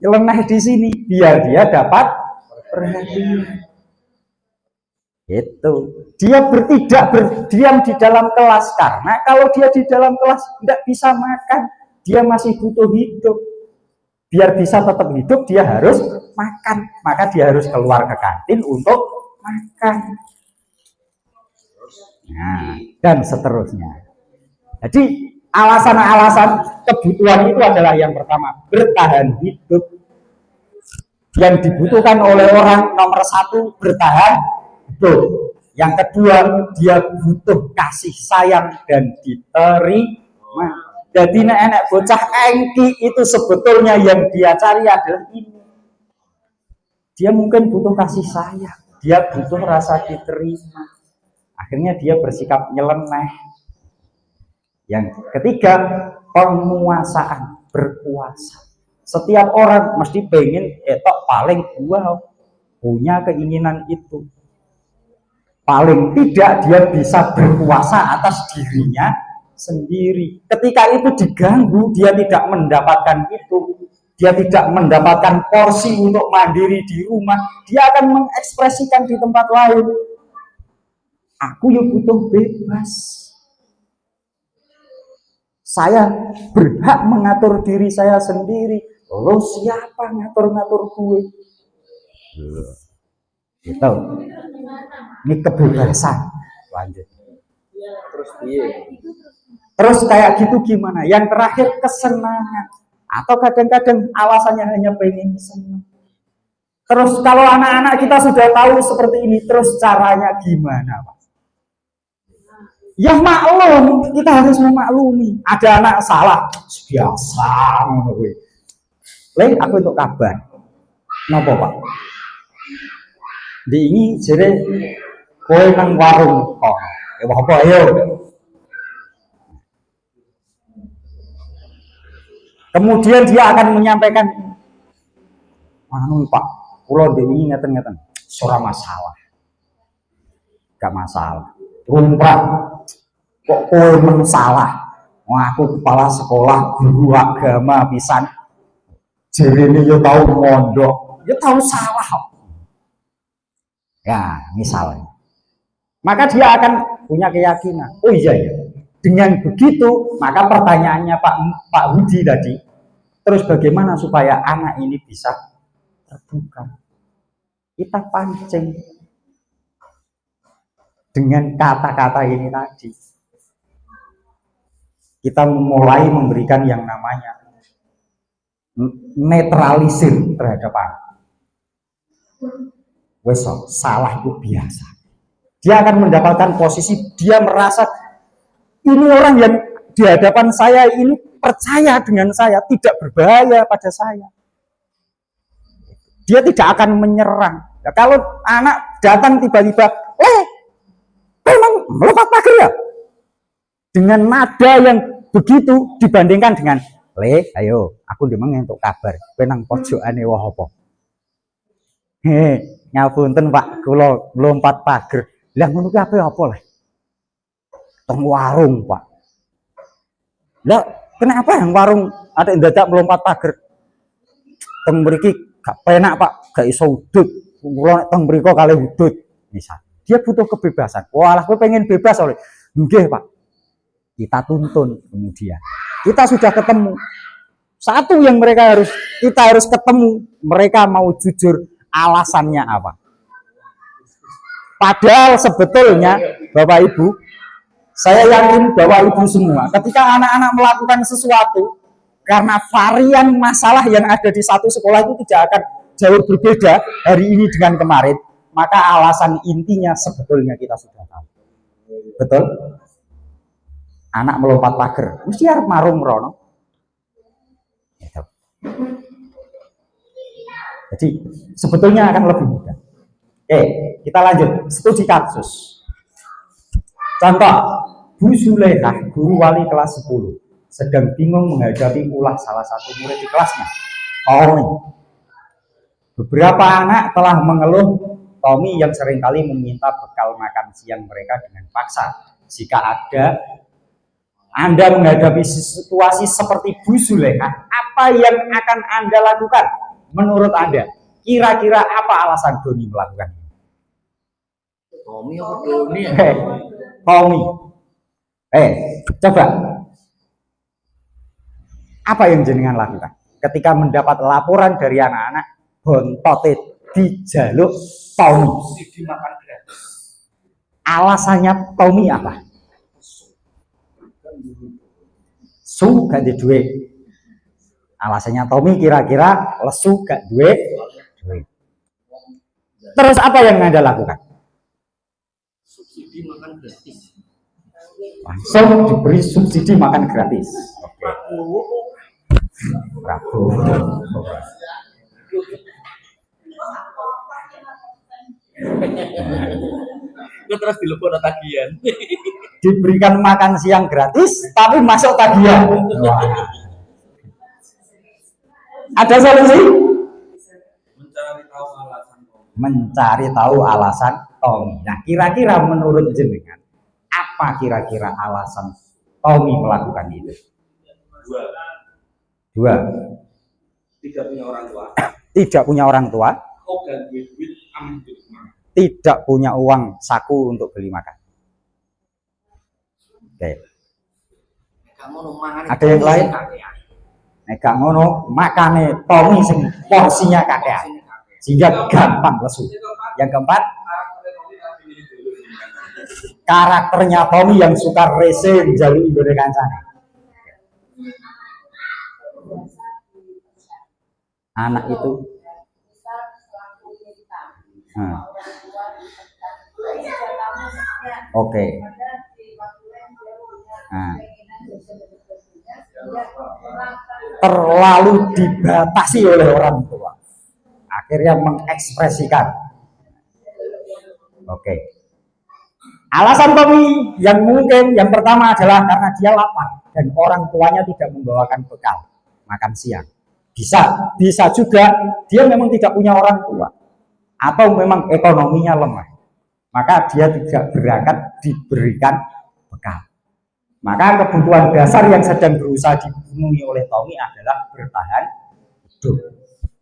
A: nyeleneh di sini, biar dia dapat perhatian. Itu dia tidak berdiam di dalam kelas, karena kalau dia di dalam kelas tidak bisa makan, dia masih butuh hidup. Biar bisa tetap hidup dia harus makan, maka dia harus keluar ke kantin untuk makan. Nah, dan seterusnya. Jadi alasan-alasan kebutuhan itu adalah yang pertama, bertahan hidup. Yang dibutuhkan oleh orang nomor satu, bertahan. Tuh. Yang kedua, dia butuh kasih sayang dan diterima. Jadi enak bocah engki itu sebetulnya yang dia cari adalah ini. Dia mungkin butuh kasih sayang, dia butuh rasa diterima. Akhirnya dia bersikap nyeleneh. Yang ketiga, penguasaan, berkuasa. Setiap orang mesti pengen paling gua punya keinginan itu. Paling tidak dia bisa berkuasa atas dirinya sendiri. Ketika itu diganggu, dia tidak mendapatkan itu, dia tidak mendapatkan porsi untuk mandiri di rumah, dia akan mengekspresikan di tempat lain. Aku yang butuh bebas. Saya berhak mengatur diri saya sendiri. Lo siapa ngatur-ngatur gue? Gitu. Ini kebebasan. Lanjut. Terus kayak gitu gimana? Yang terakhir kesenangan. Atau kadang-kadang alasannya hanya pengen senang. Terus kalau anak-anak kita sudah tahu seperti ini, terus caranya gimana, Pak? Ya maklum, kita harus memaklumi. Ada anak salah, biasa ngono kuwi. Aku untuk kabar. Napa, Pak? Di ini jere kowe nang warung kok. Apa ayo. Kemudian dia akan menyampaikan, anu Pak, kula ndek ngeten-ngeten. Ora masalah. Gak masalah. Rumrah. Kok kowe men salah? Aku kepala sekolah, guru agama pisan. Jerene yo tau mondok, yo tau salah. Ya, misalnya. Maka dia akan punya keyakinan. Oh iya ya. Dengan begitu, maka pertanyaannya Pak Budi tadi, terus bagaimana supaya anak ini bisa terbuka? Kita pancing dengan kata-kata ini tadi. Kita mulai memberikan yang namanya netralisir terhadap anak. Wesok salah itu biasa. Dia akan mendapatkan posisi, dia merasa ini orang yang di hadapan saya ini percaya dengan saya, tidak berbahaya pada saya. Dia tidak akan menyerang. Ya, kalau anak datang tiba-tiba, memang melompat pagar ya? Dengan nada yang begitu dibandingkan dengan, ayo, aku demeng untuk kabar, penang pojokane wah apa? Ngapunten Pak, kula lompat pagar. Lah ngono ki apa lah? Teng warung, Pak. Lah kenapa yang warung ada yang dadak melompat pagar? Teng mriki gak penak, Pak, gak iso udut. Kula teng mriko kalih udut. Misal, dia butuh kebebasan. Walah kowe pengen bebas oleh. Nggih, Pak. Kita tuntun kemudian. Kita sudah ketemu. Satu yang kita harus ketemu, mereka mau jujur alasannya apa. Padahal sebetulnya Bapak Ibu, saya yakin Bapak Ibu semua, ketika anak-anak melakukan sesuatu, karena varian masalah yang ada di satu sekolah itu tidak akan jauh berbeda hari ini dengan kemarin, maka alasan intinya sebetulnya kita sudah tahu. Betul? Anak melompat pagar, mesti harus marung rono. Jadi sebetulnya akan lebih mudah. Oke, kita lanjut. Studi kasus. Contoh, Bu Zulaikha, guru wali kelas 10, sedang bingung menghadapi ulah salah satu murid di kelasnya, Tommy. Beberapa anak telah mengeluh Tommy yang seringkali meminta bekal makan siang mereka dengan paksa. Jika Anda menghadapi situasi seperti Bu Zulaikha, apa yang akan Anda lakukan? Menurut Anda, kira-kira apa alasan Doni melakukan ini?
B: Tommy apa Doni ya?
A: Tommy. Coba. Apa yang jenengan lakukan ketika mendapat laporan dari anak-anak bontote dijaluk Tommy?
B: Dimakan gratis.
A: Alasannya Tommy apa? Su gak di duit. Alasannya Tommy kira-kira lesu gak duit. Terus apa yang Anda lakukan?
B: Subsidi makan gratis.
A: Langsung diberi subsidi makan gratis. Prabowo.
B: Itu terus dilepon tagihan.
A: Diberikan makan siang gratis, tapi masuk tagihan. Ada solusi? Mencari tahu alasan Tommy. Nah, kira-kira menurut jenengan, apa kira-kira alasan Tommy melakukan itu? Dua.
B: Tidak punya orang tua.
A: Tidak punya orang tua. Tidak punya uang saku untuk beli makan. Oke. Ada yang lain? Nek ngono, makane Tommy sing porsinya kakean. Sehingga gampang lesu. Yang keempat, karakternya Tommy yang suka rese njaluk inggone kancane. Anak itu Oke. Terlalu dibatasi oleh orang tua, akhirnya mengekspresikan. Oke. Alasan Tommy yang mungkin yang pertama adalah karena dia lapar dan orang tuanya tidak membawakan bekal makan siang. Bisa juga dia memang tidak punya orang tua atau memang ekonominya lemah, maka dia tidak berangkat diberikan bekal. Maka kebutuhan dasar yang sedang berusaha dipenuhi oleh Tommy adalah bertahan hidup,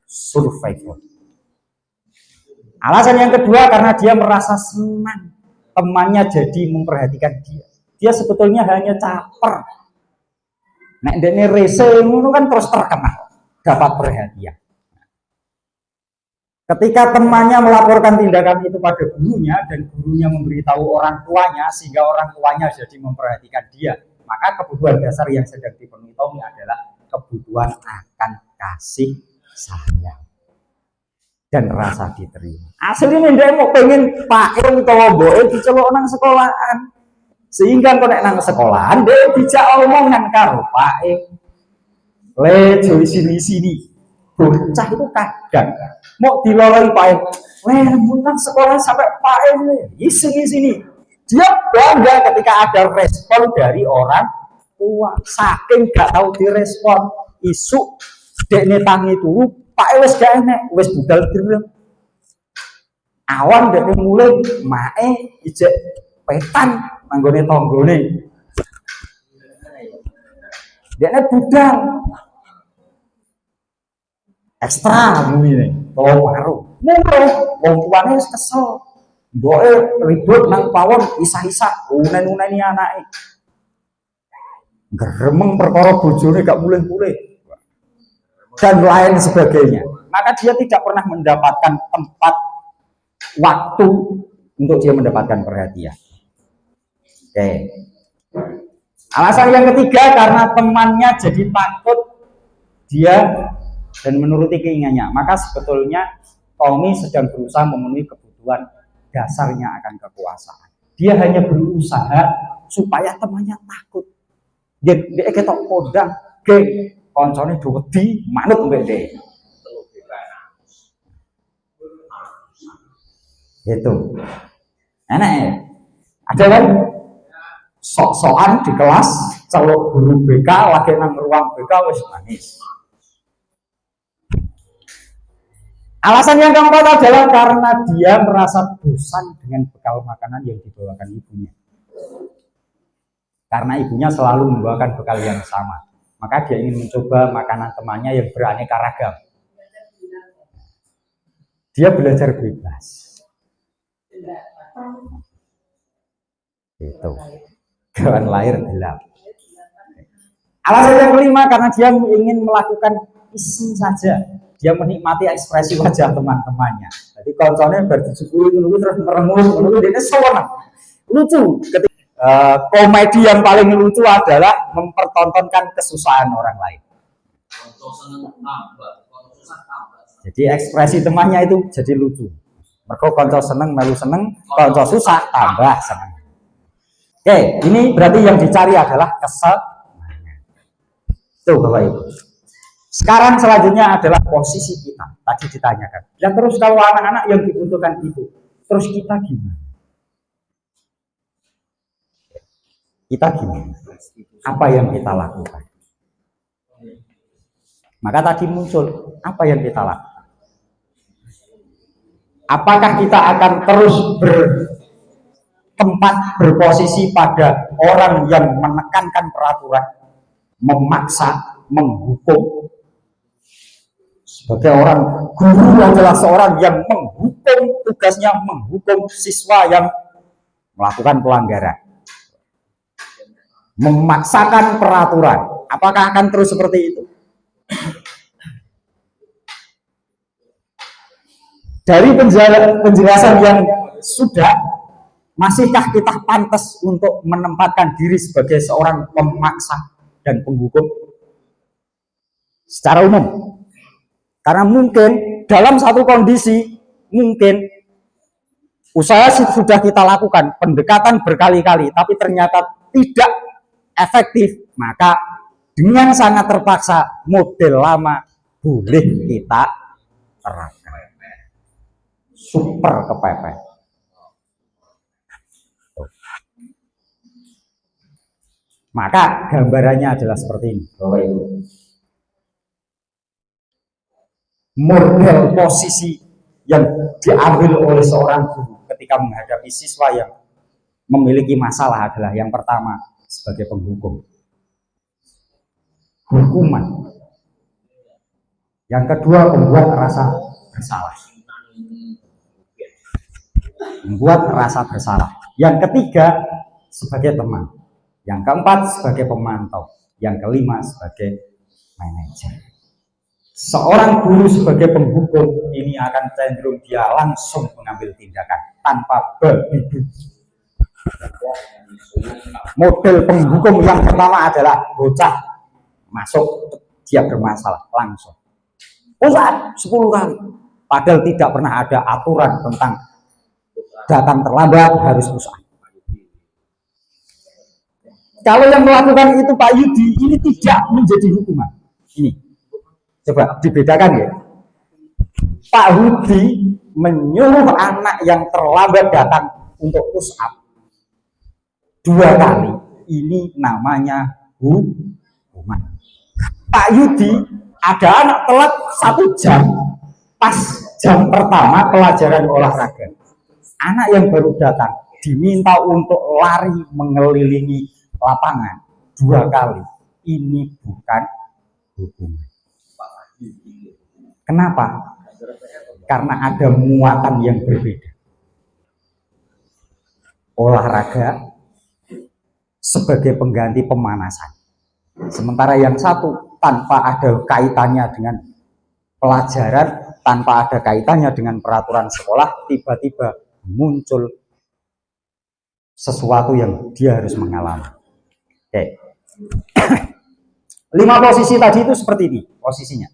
A: survival. Alasan yang kedua karena dia merasa senang temannya jadi memperhatikan dia. Dia sebetulnya hanya caper. Nek dene rese ngono kan terus terkenal, dapat perhatian. Ketika temannya melaporkan tindakan itu pada gurunya dan gurunya memberitahu orang tuanya sehingga orang tuanya jadi memperhatikan dia, maka kebutuhan dasar yang sedang dipenuhi Tommy adalah kebutuhan akan kasih sayang dan rasa diterima. Aslinya dia mau pengen Pak utawa mboke diceluk nang sekolahan. Sehingga kok nek nang sekolahan dia dijak omongan karo Pak le sini. Bocah itu kadang mau diloroi Pak nang sekolah sampai Pak sini. Dia bangga ketika ada respon dari orang tua. Saking gak tahu direspon, isu dekne tangi turu Pak wis gak enek, wis budal direm. Awan dekne mulai mae ijek petan nanggone tanggone. Dekne budal. Ekstra muni nih, tolong baru. Mulai wong tuane wis kesel. Mboke ribut nang pawon isa-isa unen-uneni anake. Gremeng perkara bojone gak mulih-mulih. Dan lain sebagainya. Maka dia tidak pernah mendapatkan tempat waktu untuk dia mendapatkan perhatian. Oke. Alasan yang ketiga karena temannya jadi takut dia dan menuruti keinginannya. Maka sebetulnya Tommy sedang berusaha memenuhi kebutuhan dasarnya akan kekuasaan. Dia hanya berusaha supaya temannya takut. Dia ketok kodang, geng, koncone wedi manut mbek dhek. Itu. Enak ya? Ada kan? sok-sokan di kelas, celuk guru BK lagi nang ruang BK wis nangis. Alasan yang keempat adalah karena dia merasa bosan dengan bekal makanan yang dibawakan ibunya. Karena ibunya selalu membawakan bekal yang sama, maka dia ingin mencoba makanan temannya yang beraneka ragam. Dia belajar bebas. Itu kawan lahir gelap. Alasan yang kelima karena dia ingin melakukan iseng saja. Dia menikmati ekspresi wajah teman-temannya. Jadi konsolnya berdiskusi dulu terus merengut, dia senang, lucu. Komedi yang paling lucu adalah mempertontonkan kesusahan orang lain. Jadi ekspresi temannya itu jadi lucu. Mereka konco seneng, melu seneng, konco susah tambah seneng. Oke, ini berarti yang dicari adalah kesenangan. Tuh Bapak Ibu. Sekarang selanjutnya adalah posisi kita. Tadi ditanyakan. Ya terus kalau anak-anak yang dibutuhkan itu, terus kita gimana? Kita gimana? Apa yang kita lakukan? Maka tadi muncul, apa yang kita lakukan? Apakah kita akan terus bertempat berposisi pada orang yang menekankan peraturan, memaksa, menghukum? Sebagai orang guru adalah seorang yang menghukum, tugasnya menghukum siswa yang melakukan pelanggaran, memaksakan peraturan. Apakah akan terus seperti itu? Dari penjelasan yang sudah, masihkah kita pantas untuk menempatkan diri sebagai seorang pemaksa dan penghukum secara umum? Karena mungkin dalam satu kondisi, mungkin usaha sudah kita lakukan, pendekatan berkali-kali, tapi ternyata tidak efektif, maka dengan sangat terpaksa model lama boleh kita terapkan. Super kepepet. Maka gambarannya adalah seperti ini, Bapak Ibu. Model posisi yang diambil oleh seorang guru ketika menghadapi siswa yang memiliki masalah adalah yang pertama sebagai penghukum, hukuman. Yang kedua membuat rasa bersalah, membuat rasa bersalah. Yang ketiga sebagai teman, yang keempat sebagai pemantau, yang kelima sebagai manajer. Seorang guru sebagai penghukum ini akan cenderung dia langsung mengambil tindakan tanpa berhidup. Model penghukum yang pertama adalah bocah masuk, dia bermasalah langsung pusat 10 kali, padahal tidak pernah ada aturan tentang datang terlambat harus pusat. Kalau yang melakukan itu Pak Yudi, ini tidak menjadi hukuman. Ini coba dibedakan ya. Pak Yudi menyuruh anak yang terlambat datang untuk push up 2 kali, ini namanya hukuman. Pak Yudi ada anak telat 1 jam, pas jam pertama pelajaran olahraga, anak yang baru datang diminta untuk lari mengelilingi lapangan 2 kali, ini bukan hukuman. Kenapa? Karena ada muatan yang berbeda. Olahraga sebagai pengganti pemanasan, sementara yang satu tanpa ada kaitannya dengan pelajaran, tanpa ada kaitannya dengan peraturan sekolah, tiba-tiba muncul sesuatu yang dia harus mengalami. Oke. 5 posisi tadi itu seperti ini posisinya.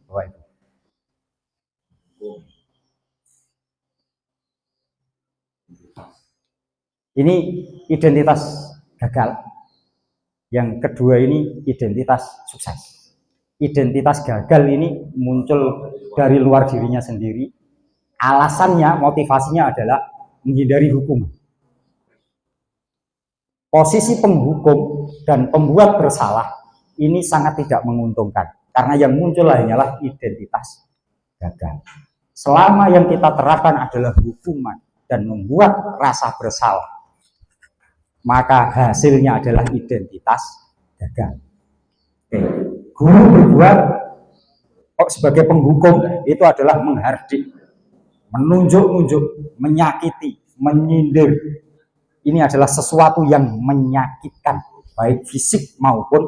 A: Ini identitas gagal. Yang kedua ini identitas sukses. Identitas gagal ini muncul dari luar dirinya sendiri. Alasannya, motivasinya adalah menghindari hukum. posisi penghukum dan pembuat bersalah ini sangat tidak menguntungkan, karena yang muncul hanyalah identitas gagal. Selama yang kita terapkan adalah hukuman dan membuat rasa bersalah, maka hasilnya adalah identitas gagal. Oke. Guru berbuat sebagai penghukum itu adalah menghardik, menunjuk-nunjuk, menyakiti, menyindir. Ini adalah sesuatu yang menyakitkan, baik fisik maupun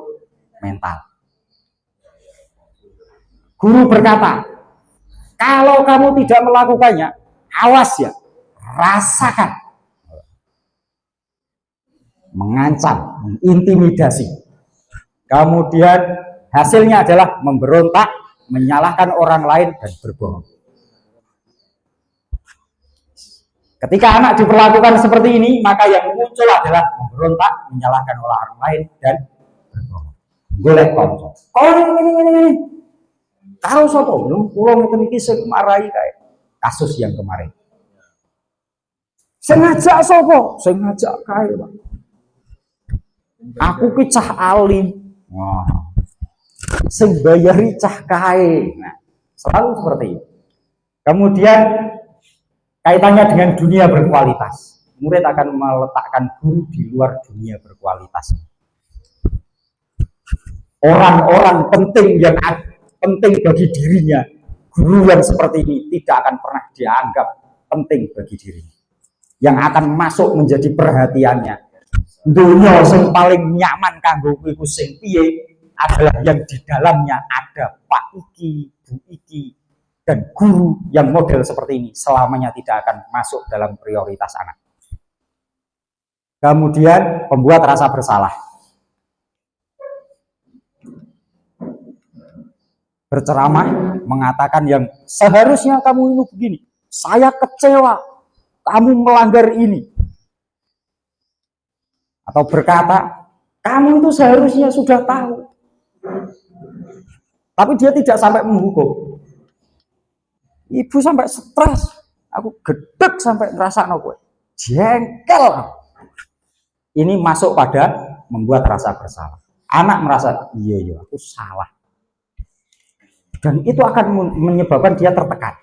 A: mental. Guru berkata, kalau kamu tidak melakukannya, awas ya, rasakan. Mengancam, mengintimidasi. Kemudian hasilnya adalah memberontak, menyalahkan orang lain, dan berbohong. Ketika anak diperlakukan seperti ini, maka yang muncul adalah memberontak, menyalahkan orang lain, dan berbohong. Golek konco. Kau ini. Karo sapa? Pulau ngeten iki sing marahi kae. Kasus yang kemarin. Sengaja sapa? Sengaja kae, Pak. Aku ki cah alim. Wah. Sing bayari cah kae. Nah, selalu seperti itu. Kemudian kaitannya dengan dunia berkualitas. Murid akan meletakkan guru di luar dunia berkualitas. Orang-orang penting yang penting bagi dirinya, guru yang seperti ini tidak akan pernah dianggap penting bagi dirinya. Yang akan masuk menjadi perhatiannya, dunia yang paling nyaman kanggo iku sing piye adalah yang di dalamnya ada Pak Iki, Bu Iki, dan guru yang model seperti ini selamanya tidak akan masuk dalam prioritas anak. Kemudian pembuat rasa bersalah. Berceramah mengatakan yang seharusnya kamu ini begini, saya kecewa kamu melanggar ini, atau berkata kamu itu seharusnya sudah tahu, tapi dia tidak sampai menghukum. Ibu sampai stres, aku gedek sampai ngerasa kowe jengkel. Ini masuk pada membuat rasa bersalah. Anak merasa iya aku salah. Dan itu akan menyebabkan dia tertekan.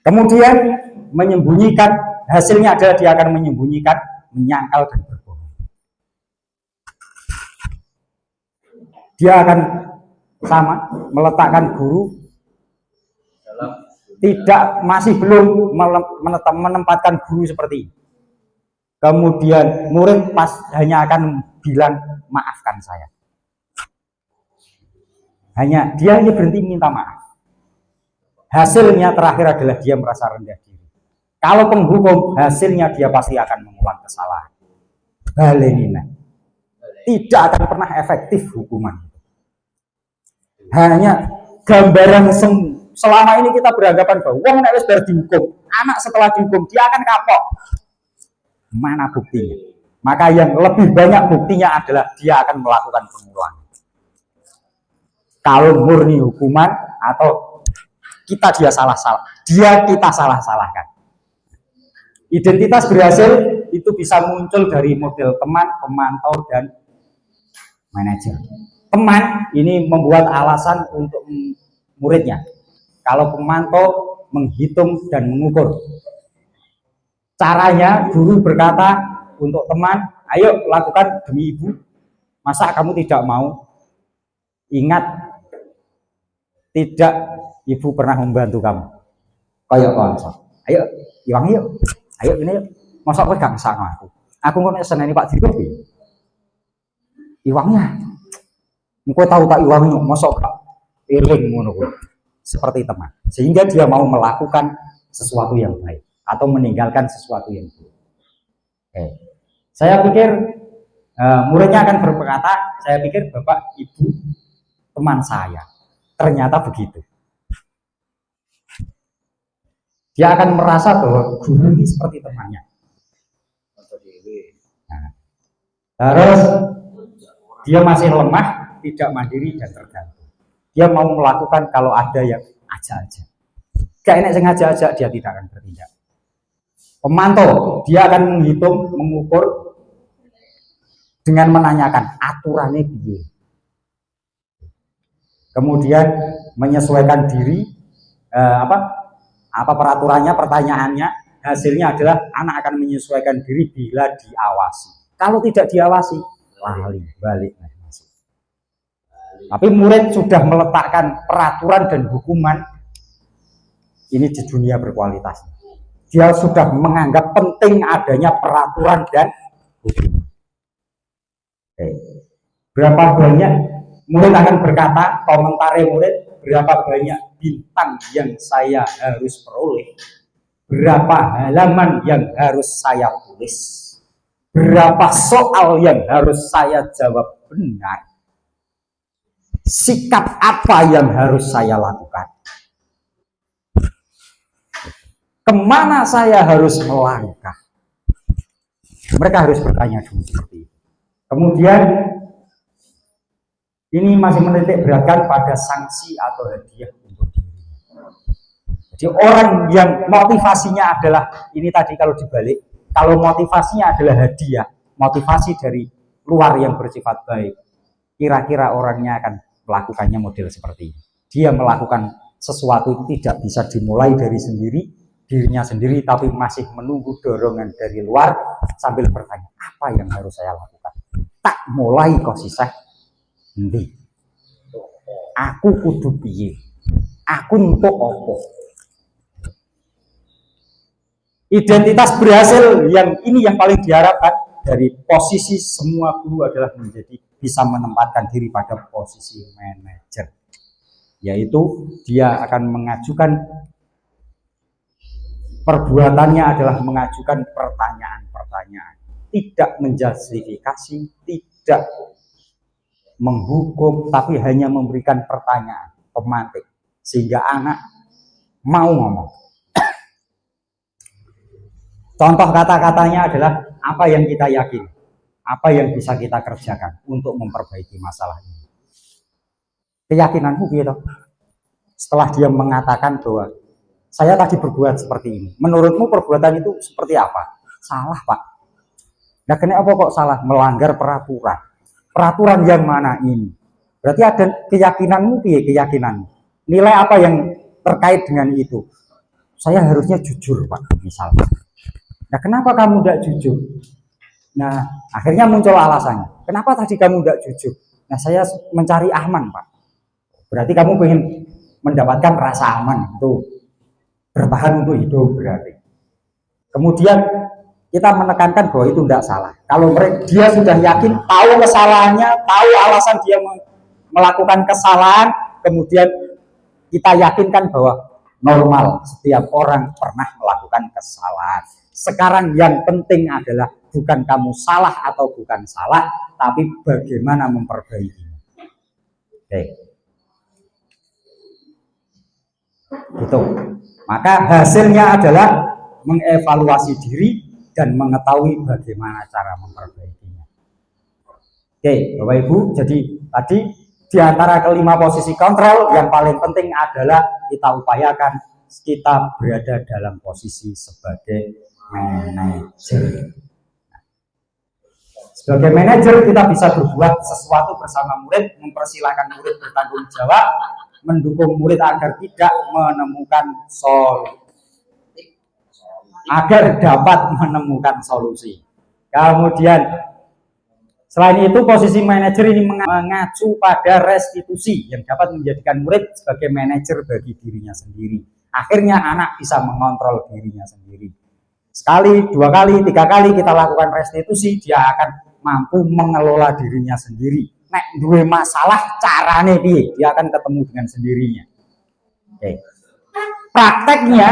A: Kemudian menyembunyikan, hasilnya adalah dia akan menyembunyikan, menyangkal, dan berbohong. Dia akan sama meletakkan guru masih belum menempatkan guru seperti ini. Kemudian murid hanya akan bilang maafkan saya. Dia hanya berhenti minta maaf. Hasilnya terakhir adalah dia merasa rendah diri. Kalau penghukum, hasilnya dia pasti akan mengulang kesalahan. Balenina. Tidak akan pernah efektif hukuman. Hanya gambaran selama ini kita beranggapan bahwa wong nek wis bar dihukum, anak setelah dihukum dia akan kapok. Mana buktinya? Maka yang lebih banyak buktinya adalah dia akan melakukan pengulangan. Kalau murni hukuman atau kita kita salah-salahkan. Identitas berhasil itu bisa muncul dari model teman, pemantau, dan manajer. Teman ini membuat alasan untuk muridnya. Kalau pemantau menghitung dan mengukur. Caranya guru berkata untuk teman, ayo lakukan demi ibu. Masa kamu tidak mau? Ingat, tidak ibu pernah membantu kamu. Kayak konsol. Ayo, iwang yuk. Ayo ini yuk. Masa kowe gak ngesakno aku. Aku kok nek seneni Pak Dirgo piye? Iwangnya. Engko tahu tak iwang yuk, masa gak eling ngono kuwi. Seperti teman. Sehingga dia mau melakukan sesuatu yang baik atau meninggalkan sesuatu yang buruk. Oke. Saya pikir muridnya akan berkata, saya pikir Bapak Ibu teman saya. Ternyata begitu. Dia akan merasa bahwa guru ini seperti temannya. Nah, terus dia masih lemah, tidak mandiri dan tergantung. Dia mau melakukan kalau ada yang aja-aja. Gak enak sengaja aja dia tidak akan bertindak. Pemantau, dia akan menghitung, mengukur, dengan menanyakan aturannya piye. Kemudian menyesuaikan diri, apa peraturannya, pertanyaannya, hasilnya adalah anak akan menyesuaikan diri bila diawasi. Kalau tidak diawasi, lali balik. Tapi murid sudah meletakkan peraturan dan hukuman ini di dunia berkualitas. Dia sudah menganggap penting adanya peraturan dan hukuman. Oke. Berapa banyak murid akan berkata, komentari murid, berapa banyak bintang yang saya harus peroleh, berapa halaman yang harus saya tulis, berapa soal yang harus saya jawab benar, sikap apa yang harus saya lakukan, kemana saya harus melangkah. Mereka harus bertanya dulu seperti itu. Kemudian ini masih menitik beratkan pada sanksi atau hadiah untuk dirinya. Jadi orang yang motivasinya adalah ini tadi, kalau dibalik, kalau motivasinya adalah hadiah, motivasi dari luar yang bersifat baik, kira-kira orangnya akan melakukannya model seperti ini. Dia melakukan sesuatu tidak bisa dimulai dari dirinya sendiri, tapi masih menunggu dorongan dari luar sambil bertanya, apa yang harus saya lakukan? Tak mulai kok sisah endi? Aku kudu piye? Aku untuk opo? Identitas berhasil yang ini yang paling diharapkan dari posisi semua guru adalah menjadi bisa menempatkan diri pada posisi manajer, yaitu dia akan mengajukan perbuatannya adalah mengajukan pertanyaan-pertanyaan, tidak menjustifikasi, tidak menghukum, tapi hanya memberikan pertanyaan pemantik sehingga anak mau ngomong. Contoh kata-katanya adalah apa yang kita yakin, apa yang bisa kita kerjakan untuk memperbaiki masalah ini. Keyakinanmu gitu. Setelah dia mengatakan bahwa saya tadi berbuat seperti ini, menurutmu perbuatan itu seperti apa? Salah, Pak. Nah, kenapa kok salah? Melanggar peraturan. Peraturan yang mana ini? Berarti ada keyakinanmu, keyakinanmu. Nilai apa yang terkait dengan itu? Saya harusnya jujur, Pak, misalnya. Nah, kenapa kamu tidak jujur? Nah, akhirnya muncul alasannya. Kenapa tadi kamu tidak jujur? Nah, saya mencari aman, Pak. Berarti kamu ingin mendapatkan rasa aman, itu bertahan untuk hidup berarti. Kemudian kita menekankan bahwa itu tidak salah. Kalau dia sudah yakin, tahu kesalahannya, tahu alasan dia melakukan kesalahan, kemudian kita yakinkan bahwa normal, setiap orang pernah melakukan kesalahan. Sekarang yang penting adalah bukan kamu salah atau bukan salah, tapi bagaimana memperbaikinya. Oke. Gitu. Maka hasilnya adalah mengevaluasi diri dan mengetahui bagaimana cara memperbaikinya. Oke, Bapak Ibu, jadi tadi di antara kelima posisi kontrol yang paling penting adalah kita upayakan kita berada dalam posisi sebagai manajer. Sebagai manajer kita bisa berbuat sesuatu bersama murid, mempersilahkan murid bertanggung jawab, mendukung murid agar tidak menemukan solusi, Kemudian selain itu posisi manajer ini mengacu pada restitusi yang dapat menjadikan murid sebagai manajer bagi dirinya sendiri. Akhirnya anak bisa mengontrol dirinya sendiri. Sekali, dua kali, tiga kali kita lakukan restitusi, dia akan mampu mengelola dirinya sendiri. Nek duwe masalah carane piye, dia akan ketemu dengan sendirinya. Oke. Prakteknya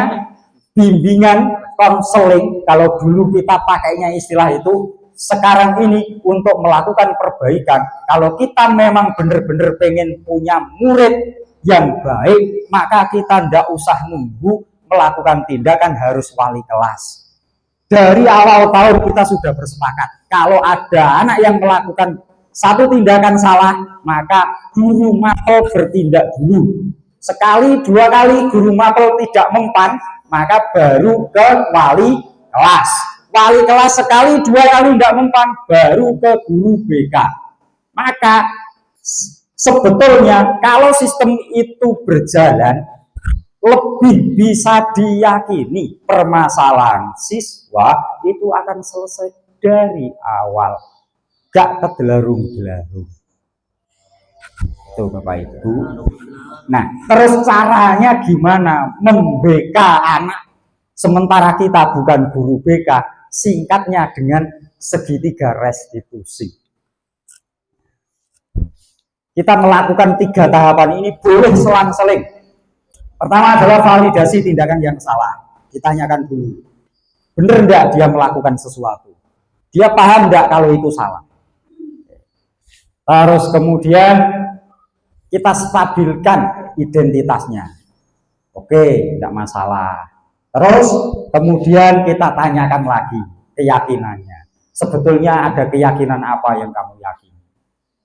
A: bimbingan konseling, kalau dulu kita pakainya istilah itu, sekarang ini untuk melakukan perbaikan, kalau kita memang benar-benar pengen punya murid yang baik, maka kita tidak usah nunggu melakukan tindakan harus wali kelas. Dari awal tahun kita sudah bersepakat, kalau ada anak yang melakukan satu tindakan salah, maka guru mapel bertindak dulu. Sekali, dua kali guru mapel tidak mempan, maka baru ke wali kelas. wali kelas sekali, 2 kali tidak mempan, baru ke guru BK. Maka sebetulnya kalau sistem itu berjalan, lebih bisa diyakini permasalahan siswa itu akan selesai dari awal, gak kedelarung-delarung. Tuh Bapak Ibu. Nah, terus caranya gimana membeka anak sementara kita bukan guru BK? Singkatnya dengan segitiga restitusi. Kita melakukan 3 tahapan ini boleh selang-seling. Pertama adalah validasi tindakan yang salah. Ditanyakan dulu, benar enggak dia melakukan sesuatu? Dia paham enggak kalau itu salah? Terus kemudian kita stabilkan identitasnya. Oke, tidak masalah. Terus kemudian kita tanyakan lagi keyakinannya. Sebetulnya ada keyakinan apa yang kamu yakini?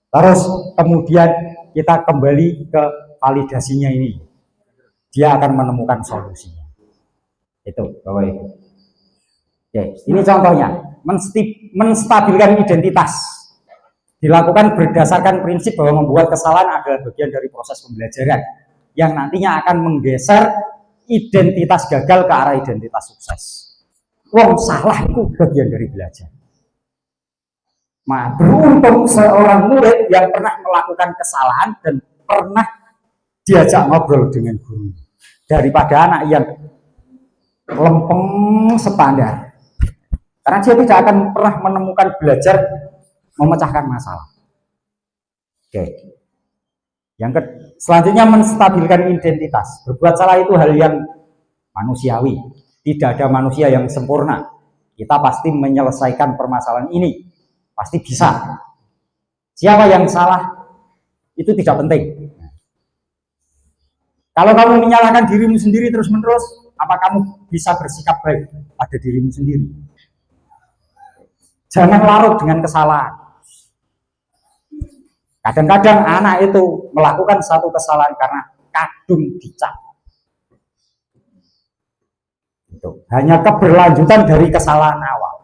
A: Terus kemudian kita kembali ke validasinya ini. Dia akan menemukan solusinya. Itu, Bapak Ibu. Oke, ini contohnya, menstabilkan identitas. Dilakukan berdasarkan prinsip bahwa membuat kesalahan adalah bagian dari proses pembelajaran yang nantinya akan menggeser identitas gagal ke arah identitas sukses. Wong salah itu bagian dari belajar. Nah, beruntung seorang murid yang pernah melakukan kesalahan dan pernah diajak ngobrol dengan guru daripada anak yang lempeng standar. Karena dia tidak akan pernah menemukan belajar memecahkan masalah. Oke. Selanjutnya menstabilkan identitas. Berbuat salah itu hal yang manusiawi. Tidak ada manusia yang sempurna. Kita pasti menyelesaikan permasalahan ini. Pasti bisa. Siapa yang salah itu tidak penting. Kalau kamu menyalahkan dirimu sendiri terus-menerus, apa kamu bisa bersikap baik pada dirimu sendiri? Jangan larut dengan kesalahan. Kadang-kadang anak itu melakukan satu kesalahan karena kadung dicap. Itu hanya keberlanjutan dari kesalahan awal.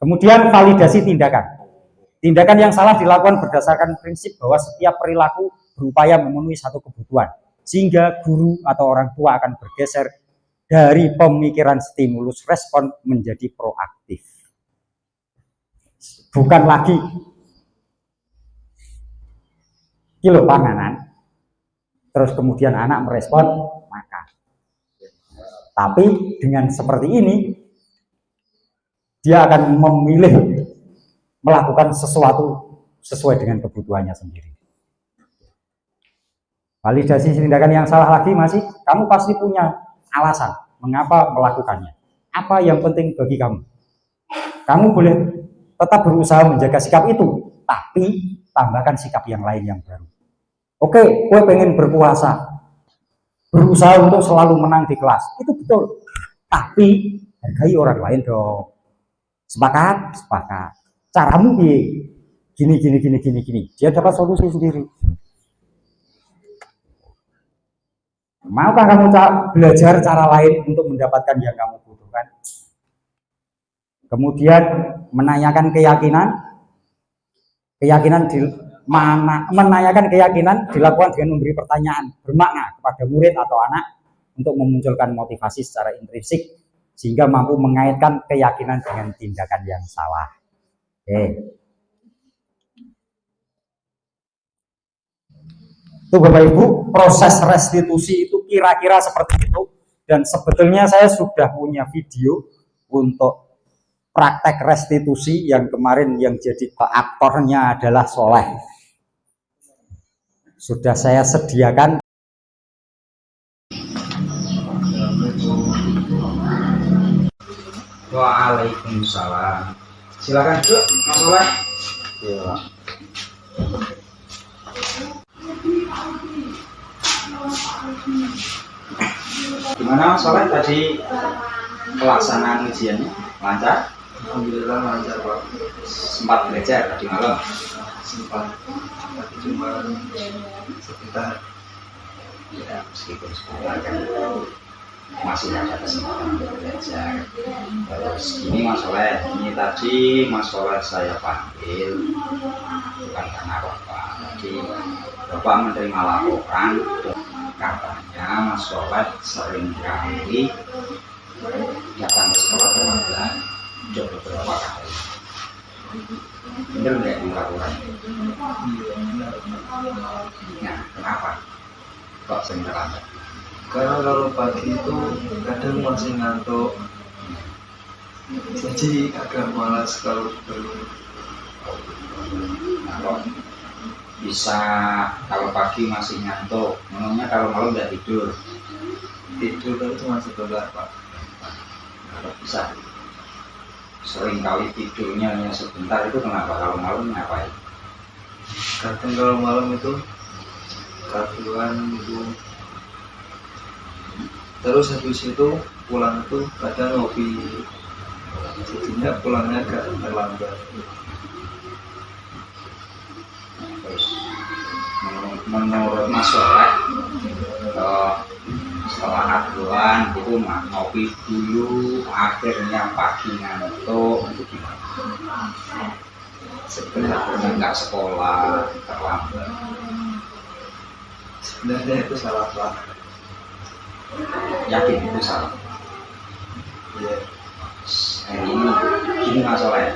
A: Kemudian validasi tindakan. Tindakan yang salah dilakukan berdasarkan prinsip bahwa setiap perilaku berupaya memenuhi satu kebutuhan, sehingga guru atau orang tua akan bergeser dari pemikiran stimulus respon menjadi proaktif. Bukan lagi kilo panganan, terus kemudian anak merespon makan. Tapi dengan seperti ini, dia akan memilih melakukan sesuatu sesuai dengan kebutuhannya sendiri. Validasi tindakan yang salah lagi masih, kamu pasti punya alasan mengapa melakukannya. Apa yang penting bagi kamu? Kamu boleh tetap berusaha menjaga sikap itu, tapi tambahkan sikap yang lain yang baru. Oke, gue pengen berpuasa, berusaha untuk selalu menang di kelas, itu betul. Tapi hargai orang lain dong. Sepakat? Sepakat. Caramu gini. Dia dapat solusi sendiri. Maukah kamu belajar cara lain untuk mendapatkan yang kamu butuhkan? Kemudian menanyakan menanyakan keyakinan dilakukan dengan memberi pertanyaan bermakna kepada murid atau anak untuk memunculkan motivasi secara intrinsik sehingga mampu mengaitkan keyakinan dengan tindakan yang salah. Oke. Itu Bapak Ibu, proses restitusi itu kira-kira seperti itu, dan sebetulnya saya sudah punya video untuk praktek restitusi yang kemarin yang jadi aktornya adalah Soleh. Sudah saya sediakan. Waalaikumsalam. Silakan duduk, Mas Soleh. Ya. Gimana Mas Soleh tadi pelaksanaan ujiannya? Lancar?
C: Alhamdulillah lancar Pak.
A: Sempat belajar tadi malam?
C: Sempat, tapi cuma sebentar.
A: Ya, meskipun sebentar kan. masih ada kesempatan untuk belajar. Terus ini Mas Soleh, ini tadi Mas Soleh saya panggil bukan karena Bapak, jadi Bapak menerima laporan katanya Mas Soleh sering kali datang ke sekolah remaja sudah beberapa kali. Bener nggak di laporan? Nah, kenapa kok sering terlambat?
C: Karena kalau pagi itu kadang masih ngantuk, jadi agak malas kalau belum.
A: Nah, kok bisa kalau pagi masih ngantuk, memangnya kalau malam nggak tidur?
C: Tidur kan cuma sebentar Pak.
A: Kalau bisa sering kali tidurnya hanya sebentar itu kenapa? Kalau malam ngapain?
C: Kadang kalau malam itu kartuan itu, terus habis itu pulang itu kadang ngopi, jadinya pulangnya agak terlambat.
A: Terus menurut Mas Soleh setelah haduan itu ngopi dulu akhirnya pagi ngantuk itu gimana? Sebenarnya nggak sekolah terlambat.
C: Sebenarnya itu salah Pak.
A: Yakin itu salah?
C: Ya,
A: Ini gini Mas Soleh,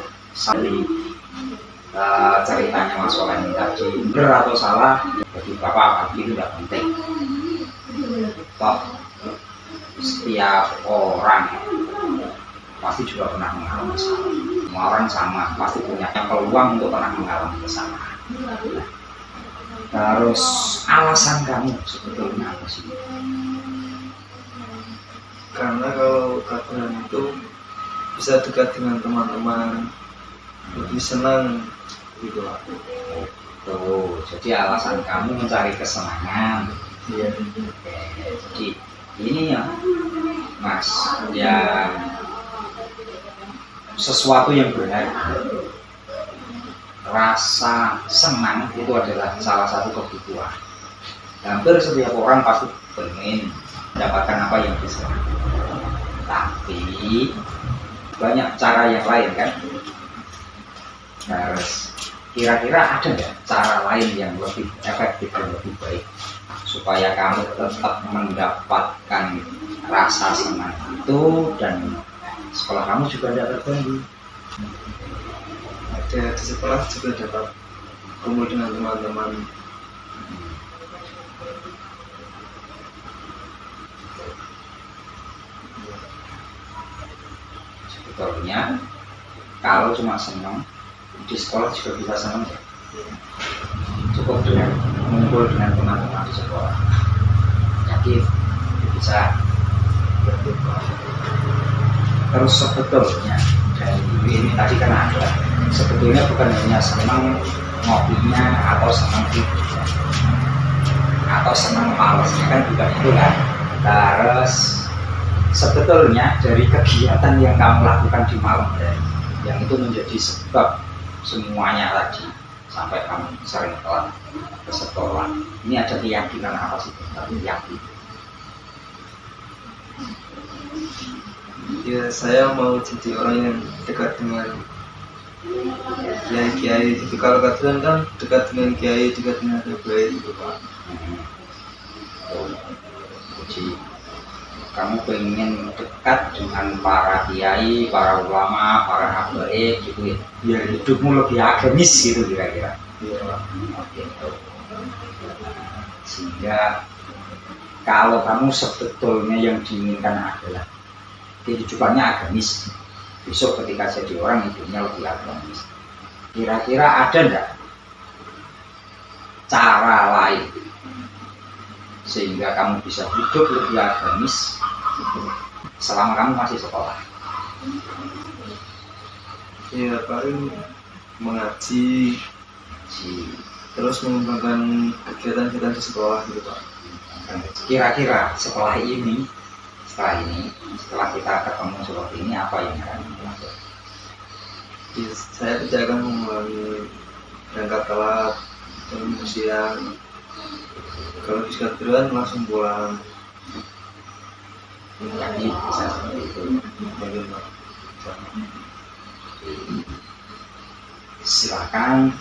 A: ceritanya Mas Soleh ini tadi benar atau salah bagi Bapak pagi itu tidak penting. Toh setiap orang pasti juga pernah mengalami kesalahan. Semua orang sama, pasti punya peluang untuk pernah mengalami kesalahan. Terus alasan kamu sebetulnya apa sih?
C: karena kalau kaburan itu bisa dekat dengan teman-teman, lebih senang gitu Pak.
A: Tuh, jadi alasan kamu mencari kesenangan.
C: Iya.
A: Oke, jadi ini ya Mas, ya sesuatu yang benar. Rasa senang itu adalah salah satu kebutuhan. Hampir setiap orang pasti ingin mendapatkan apa yang disenangi. Tapi banyak cara yang lain kan. Terus kira-kira ada nggak cara lain yang lebih efektif dan lebih baik supaya kamu tetap mendapatkan rasa senang itu dan sekolah kamu juga tidak terganggu?
C: Ada di sekolah juga dapat kumpul dengan teman-teman.
A: Sebetulnya kalau cuma senang di sekolah juga bisa senang ya. Cukup dengan mengumpul dengan teman-teman di sekolah. Yakin bisa. Terus sebetulnya dari ini tadi kan ada, sebetulnya bukan hanya senang ngopinya atau senang tidurnya atau senang malesnya kan bukan itu kan. Terus sebetulnya dari kegiatan yang kamu lakukan di malam hari yang itu menjadi sebab semuanya tadi sampai kamu sering telat ke sekolah. Ini ada keyakinan apa sih? Tapi yakin.
C: Ya saya mau jadi orang yang dekat dengan kiai-kiai. Jadi kalau kaburan kan dekat dengan kiai, dekat dengan baik gitu Pak.
A: Jadi kamu pengen dekat dengan para kiai, para ulama, para habaib gitu ya, biar hidupmu lebih agamis gitu kira-kira.
C: Iya Pak.
A: Oke. Sehingga kalau kamu sebetulnya yang diinginkan adalah kehidupannya agamis, besok ketika jadi orang hidupnya lebih agamis, kira-kira ada enggak cara lain sehingga kamu bisa hidup lebih agamis selama kamu masih sekolah?
C: Ya paling mengaji, terus mengembangkan kegiatan kita di sekolah gitu Pak.
A: Kira-kira setelah kita ketemu seperti ini apa yang akan dilakukan?
C: Ya, saya tidak akan mengulangi berangkat telat, bangun siang. Kalau di kaburan langsung pulang.
A: Jadi bisa seperti itu. Silakan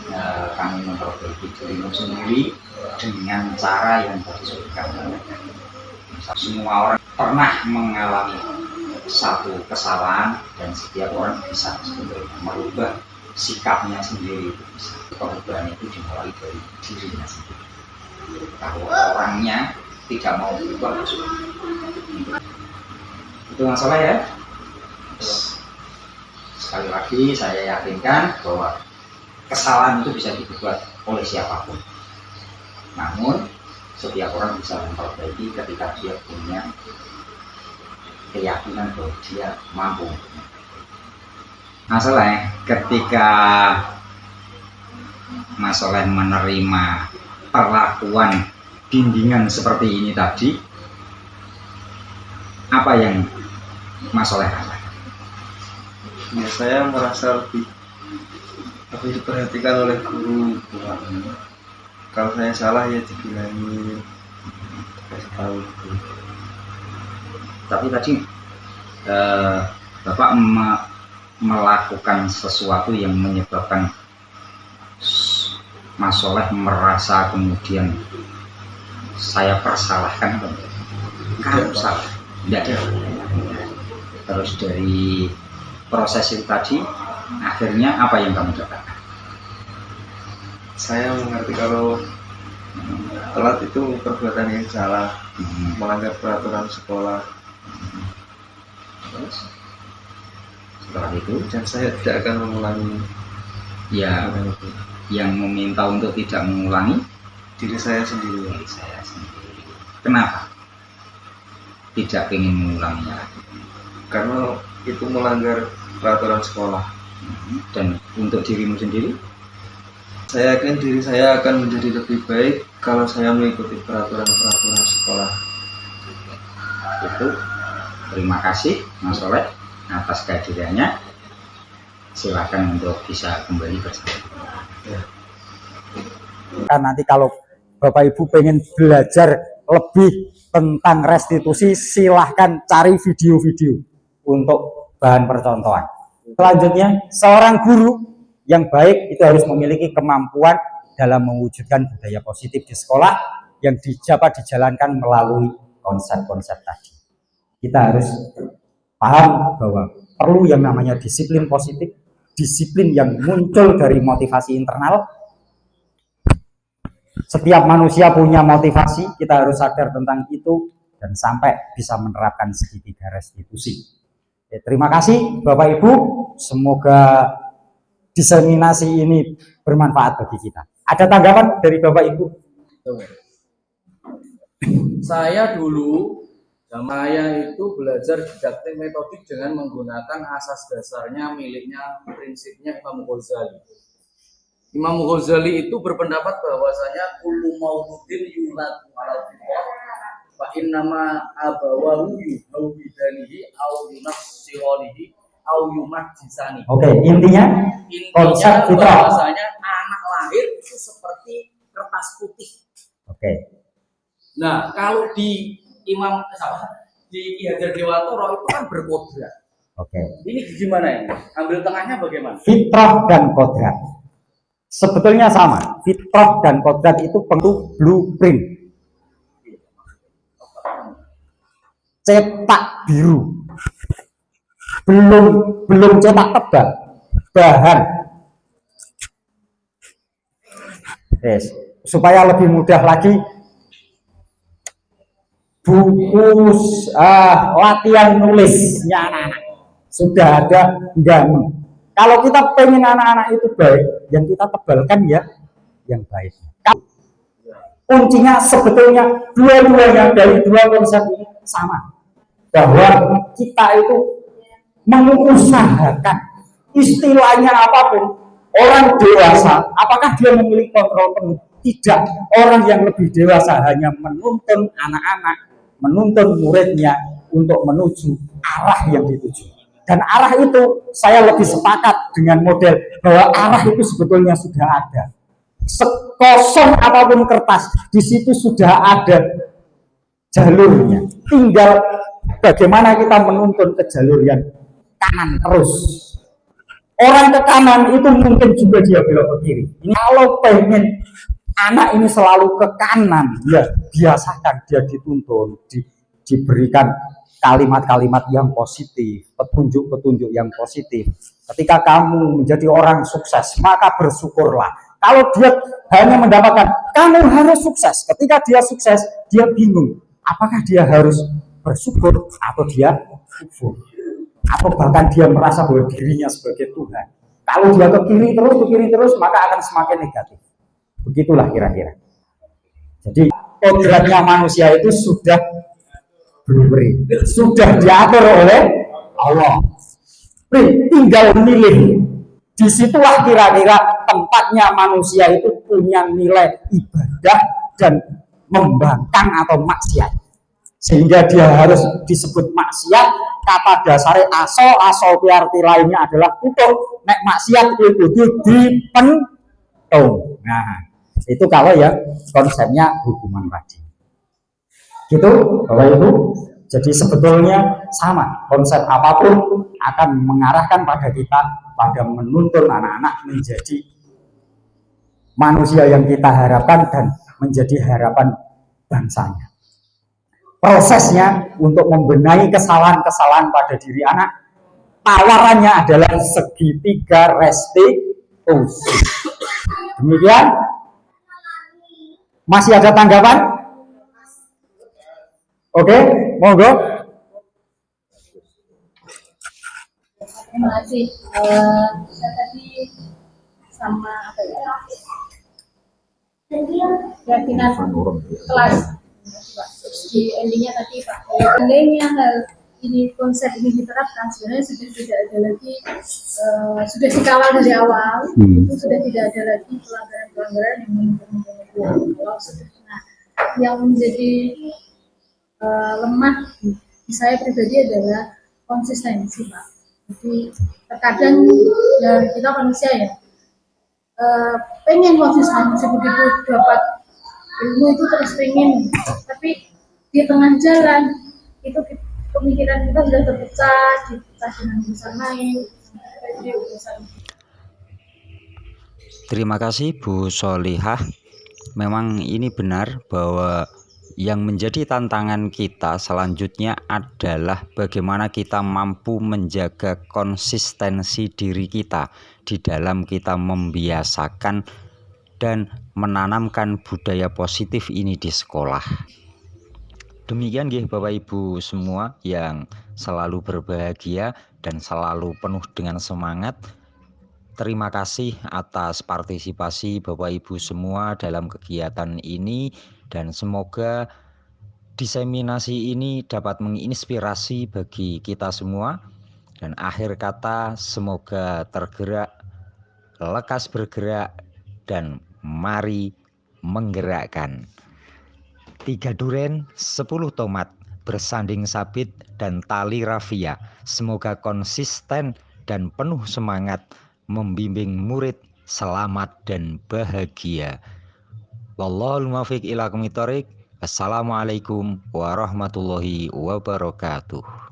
A: kami memperbaiki dirimu sendiri dengan cara yang tadi sudah kami. Semua orang pernah mengalami satu kesalahan dan setiap orang bisa sebetulnya merubah sikapnya sendiri. Perubahan itu dimulai dari dirinya sendiri. Kalau orangnya tidak mau berubah, itu masalah ya. Sekali lagi saya yakinkan bahwa kesalahan itu bisa dibuat oleh siapapun. Namun setiap orang bisa memperbaiki ketika dia punya keyakinan bahwa dia mampu. Masalahnya ketika Mas Soleh menerima perlakuan bimbingan seperti ini tadi, apa yang Mas Soleh rasakan?
C: Ya, saya merasa lebih diperhatikan oleh guru. Kalau saya salah ya dibilangin, kasih tahu.
A: Tapi tadi Bapak melakukan sesuatu yang menyebabkan Mas Soleh merasa kemudian saya persalahkan, kamu salah, tidak ada. Terus dari proses itu tadi, akhirnya apa yang kamu dapatkan?
C: Saya mengerti kalau telat itu perbuatan yang salah, melanggar peraturan sekolah.
A: Terus setelah itu,
C: Dan saya tidak akan mengulangi.
A: ya,
C: itu.
A: yang meminta untuk tidak mengulangi
C: Diri saya sendiri.
A: diri saya sendiri. Kenapa tidak ingin mengulanginya lagi?
C: Karena itu melanggar peraturan sekolah.
A: Dan untuk dirimu sendiri,
C: Saya yakin diri saya akan menjadi lebih baik kalau saya mengikuti peraturan-peraturan sekolah.
A: itu terima kasih Mas Soleh atas kehadirannya. Silakan untuk bisa kembali bersama. Kan nanti kalau Bapak Ibu pengen belajar lebih tentang restitusi, silahkan cari video-video untuk bahan percontohan. Selanjutnya, seorang guru yang baik itu harus memiliki kemampuan dalam mewujudkan budaya positif di sekolah yang dapat dijalankan melalui konsep-konsep tadi. Kita harus paham bahwa perlu yang namanya disiplin positif, disiplin yang muncul dari motivasi internal. Setiap manusia punya motivasi, kita harus sadar tentang itu dan sampai bisa menerapkan segitiga restitusi. Terima kasih Bapak Ibu, semoga diseminasi ini bermanfaat bagi kita. Ada tanggapan dari Bapak Ibu?
B: Saya dulu, saya itu belajar didaktik metodik dengan menggunakan asas dasarnya miliknya, prinsipnya Imam Ghazali. Imam Ghazali itu berpendapat bahwasanya kullu mauludin yuladu alal fitrah fa innama abawahu yuhawidanihi au yunassiranihi au yumajjisani.
A: Oke, intinya konsep fitrah.
B: Bahwasanya anak lahir itu seperti kertas putih.
A: Oke.
B: Nah, kalau di di Ki Hajar Dewantara itu kan berkodrat.
A: Oke.
B: Ini gimana ini? Ambil tengahnya bagaimana?
A: Fitrah dan kodrat sebetulnya sama. Fitrah dan kodrat itu bentuk blueprint, cetak biru, belum cetak tebal, bahan. Yes. Supaya lebih mudah lagi, buku latihan nulisnya anak-anak sudah ada enggak. Kalau kita pengen anak-anak itu baik, yang kita tebalkan ya yang baik. Kuncinya sebetulnya dua-duanya dari dua konsep ini sama, bahwa kita itu mengusahakan, istilahnya apapun, orang dewasa apakah dia memiliki kontrol penuh? Tidak. Orang yang lebih dewasa hanya menuntun anak-anak, menuntun muridnya untuk menuju arah yang dituju. Dan arah itu saya lebih sepakat dengan model bahwa arah itu sebetulnya sudah ada. Sekosong apapun kertas, di situ sudah ada jalurnya. Tinggal Bagaimana kita menuntun ke jalur yang kanan terus. Orang ke kanan itu mungkin juga dia belok ke kiri. Ini kalau pengen anak ini selalu ke kanan, ya biasakan dia dituntun, diberikan kalimat-kalimat yang positif, petunjuk-petunjuk yang positif. Ketika kamu menjadi orang sukses, maka bersyukurlah. Kalau dia hanya mendapatkan kamu harus sukses, ketika dia sukses, dia bingung. Apakah dia harus bersyukur atau dia kufur? Atau bahkan dia merasa bahwa dirinya sebagai Tuhan. Kalau dia ke kiri terus, maka akan semakin negatif. Begitulah kira-kira. Jadi kodratnya manusia itu sudah blueprint, sudah diatur oleh Allah. Tinggal milih. Disitulah kira-kira tempatnya manusia itu punya nilai ibadah dan membangkang atau maksiat. Sehingga dia harus disebut maksiat. Kata dasarnya aso arti lainnya adalah kutuk. Nek maksiat itu dipentung. Nah, itu kalau ya konsepnya hukuman tadi. Gitu, Bapak Ibu. Jadi sebetulnya sama, konsep apapun akan mengarahkan pada kita pada menuntun anak-anak menjadi manusia yang kita harapkan dan menjadi harapan bangsanya. Prosesnya untuk membenahi kesalahan-kesalahan pada diri anak, tawarannya adalah segitiga restitusi. Demikian. Masih ada tanggapan? Oke, monggo.
D: Terima kasih. Saya tadi sama apa ya? Keyakinan kelas. Di endingnya tadi Pak. Seandainya hal ini konsep ini diterapkan, sebenarnya sudah tidak ada lagi sudah dikawal dari awal. Itu sudah tidak ada lagi pelanggaran-pelanggaran yang menimbulkan kalau sudah. Nah, yang menjadi lemah di saya pribadi adalah konsistensi, Pak. Jadi terkadang ya kita manusia ya pengen konsistensi begitu dapat ilmu itu terus pengen, tapi di tengah jalan itu pemikiran kita sudah terpecah dengan urusan lain, jadi urusan.
E: Terima kasih Bu Solihah. Memang ini benar bahwa yang menjadi tantangan kita selanjutnya adalah bagaimana kita mampu menjaga konsistensi diri kita di dalam kita membiasakan dan menanamkan budaya positif ini di sekolah. Demikian nggih Bapak Ibu semua yang selalu berbahagia dan selalu penuh dengan semangat. Terima kasih atas partisipasi Bapak Ibu semua dalam kegiatan ini, dan semoga diseminasi ini dapat menginspirasi bagi kita semua. Dan akhir kata, semoga tergerak, lekas bergerak, dan mari menggerakkan. 3 duren, 10 tomat, bersanding sabit dan tali rafia. Semoga konsisten dan penuh semangat membimbing murid selamat dan bahagia. Wallahul muwaffiq ila aqwamit thoriq. Assalamualaikum warahmatullahi wabarakatuh.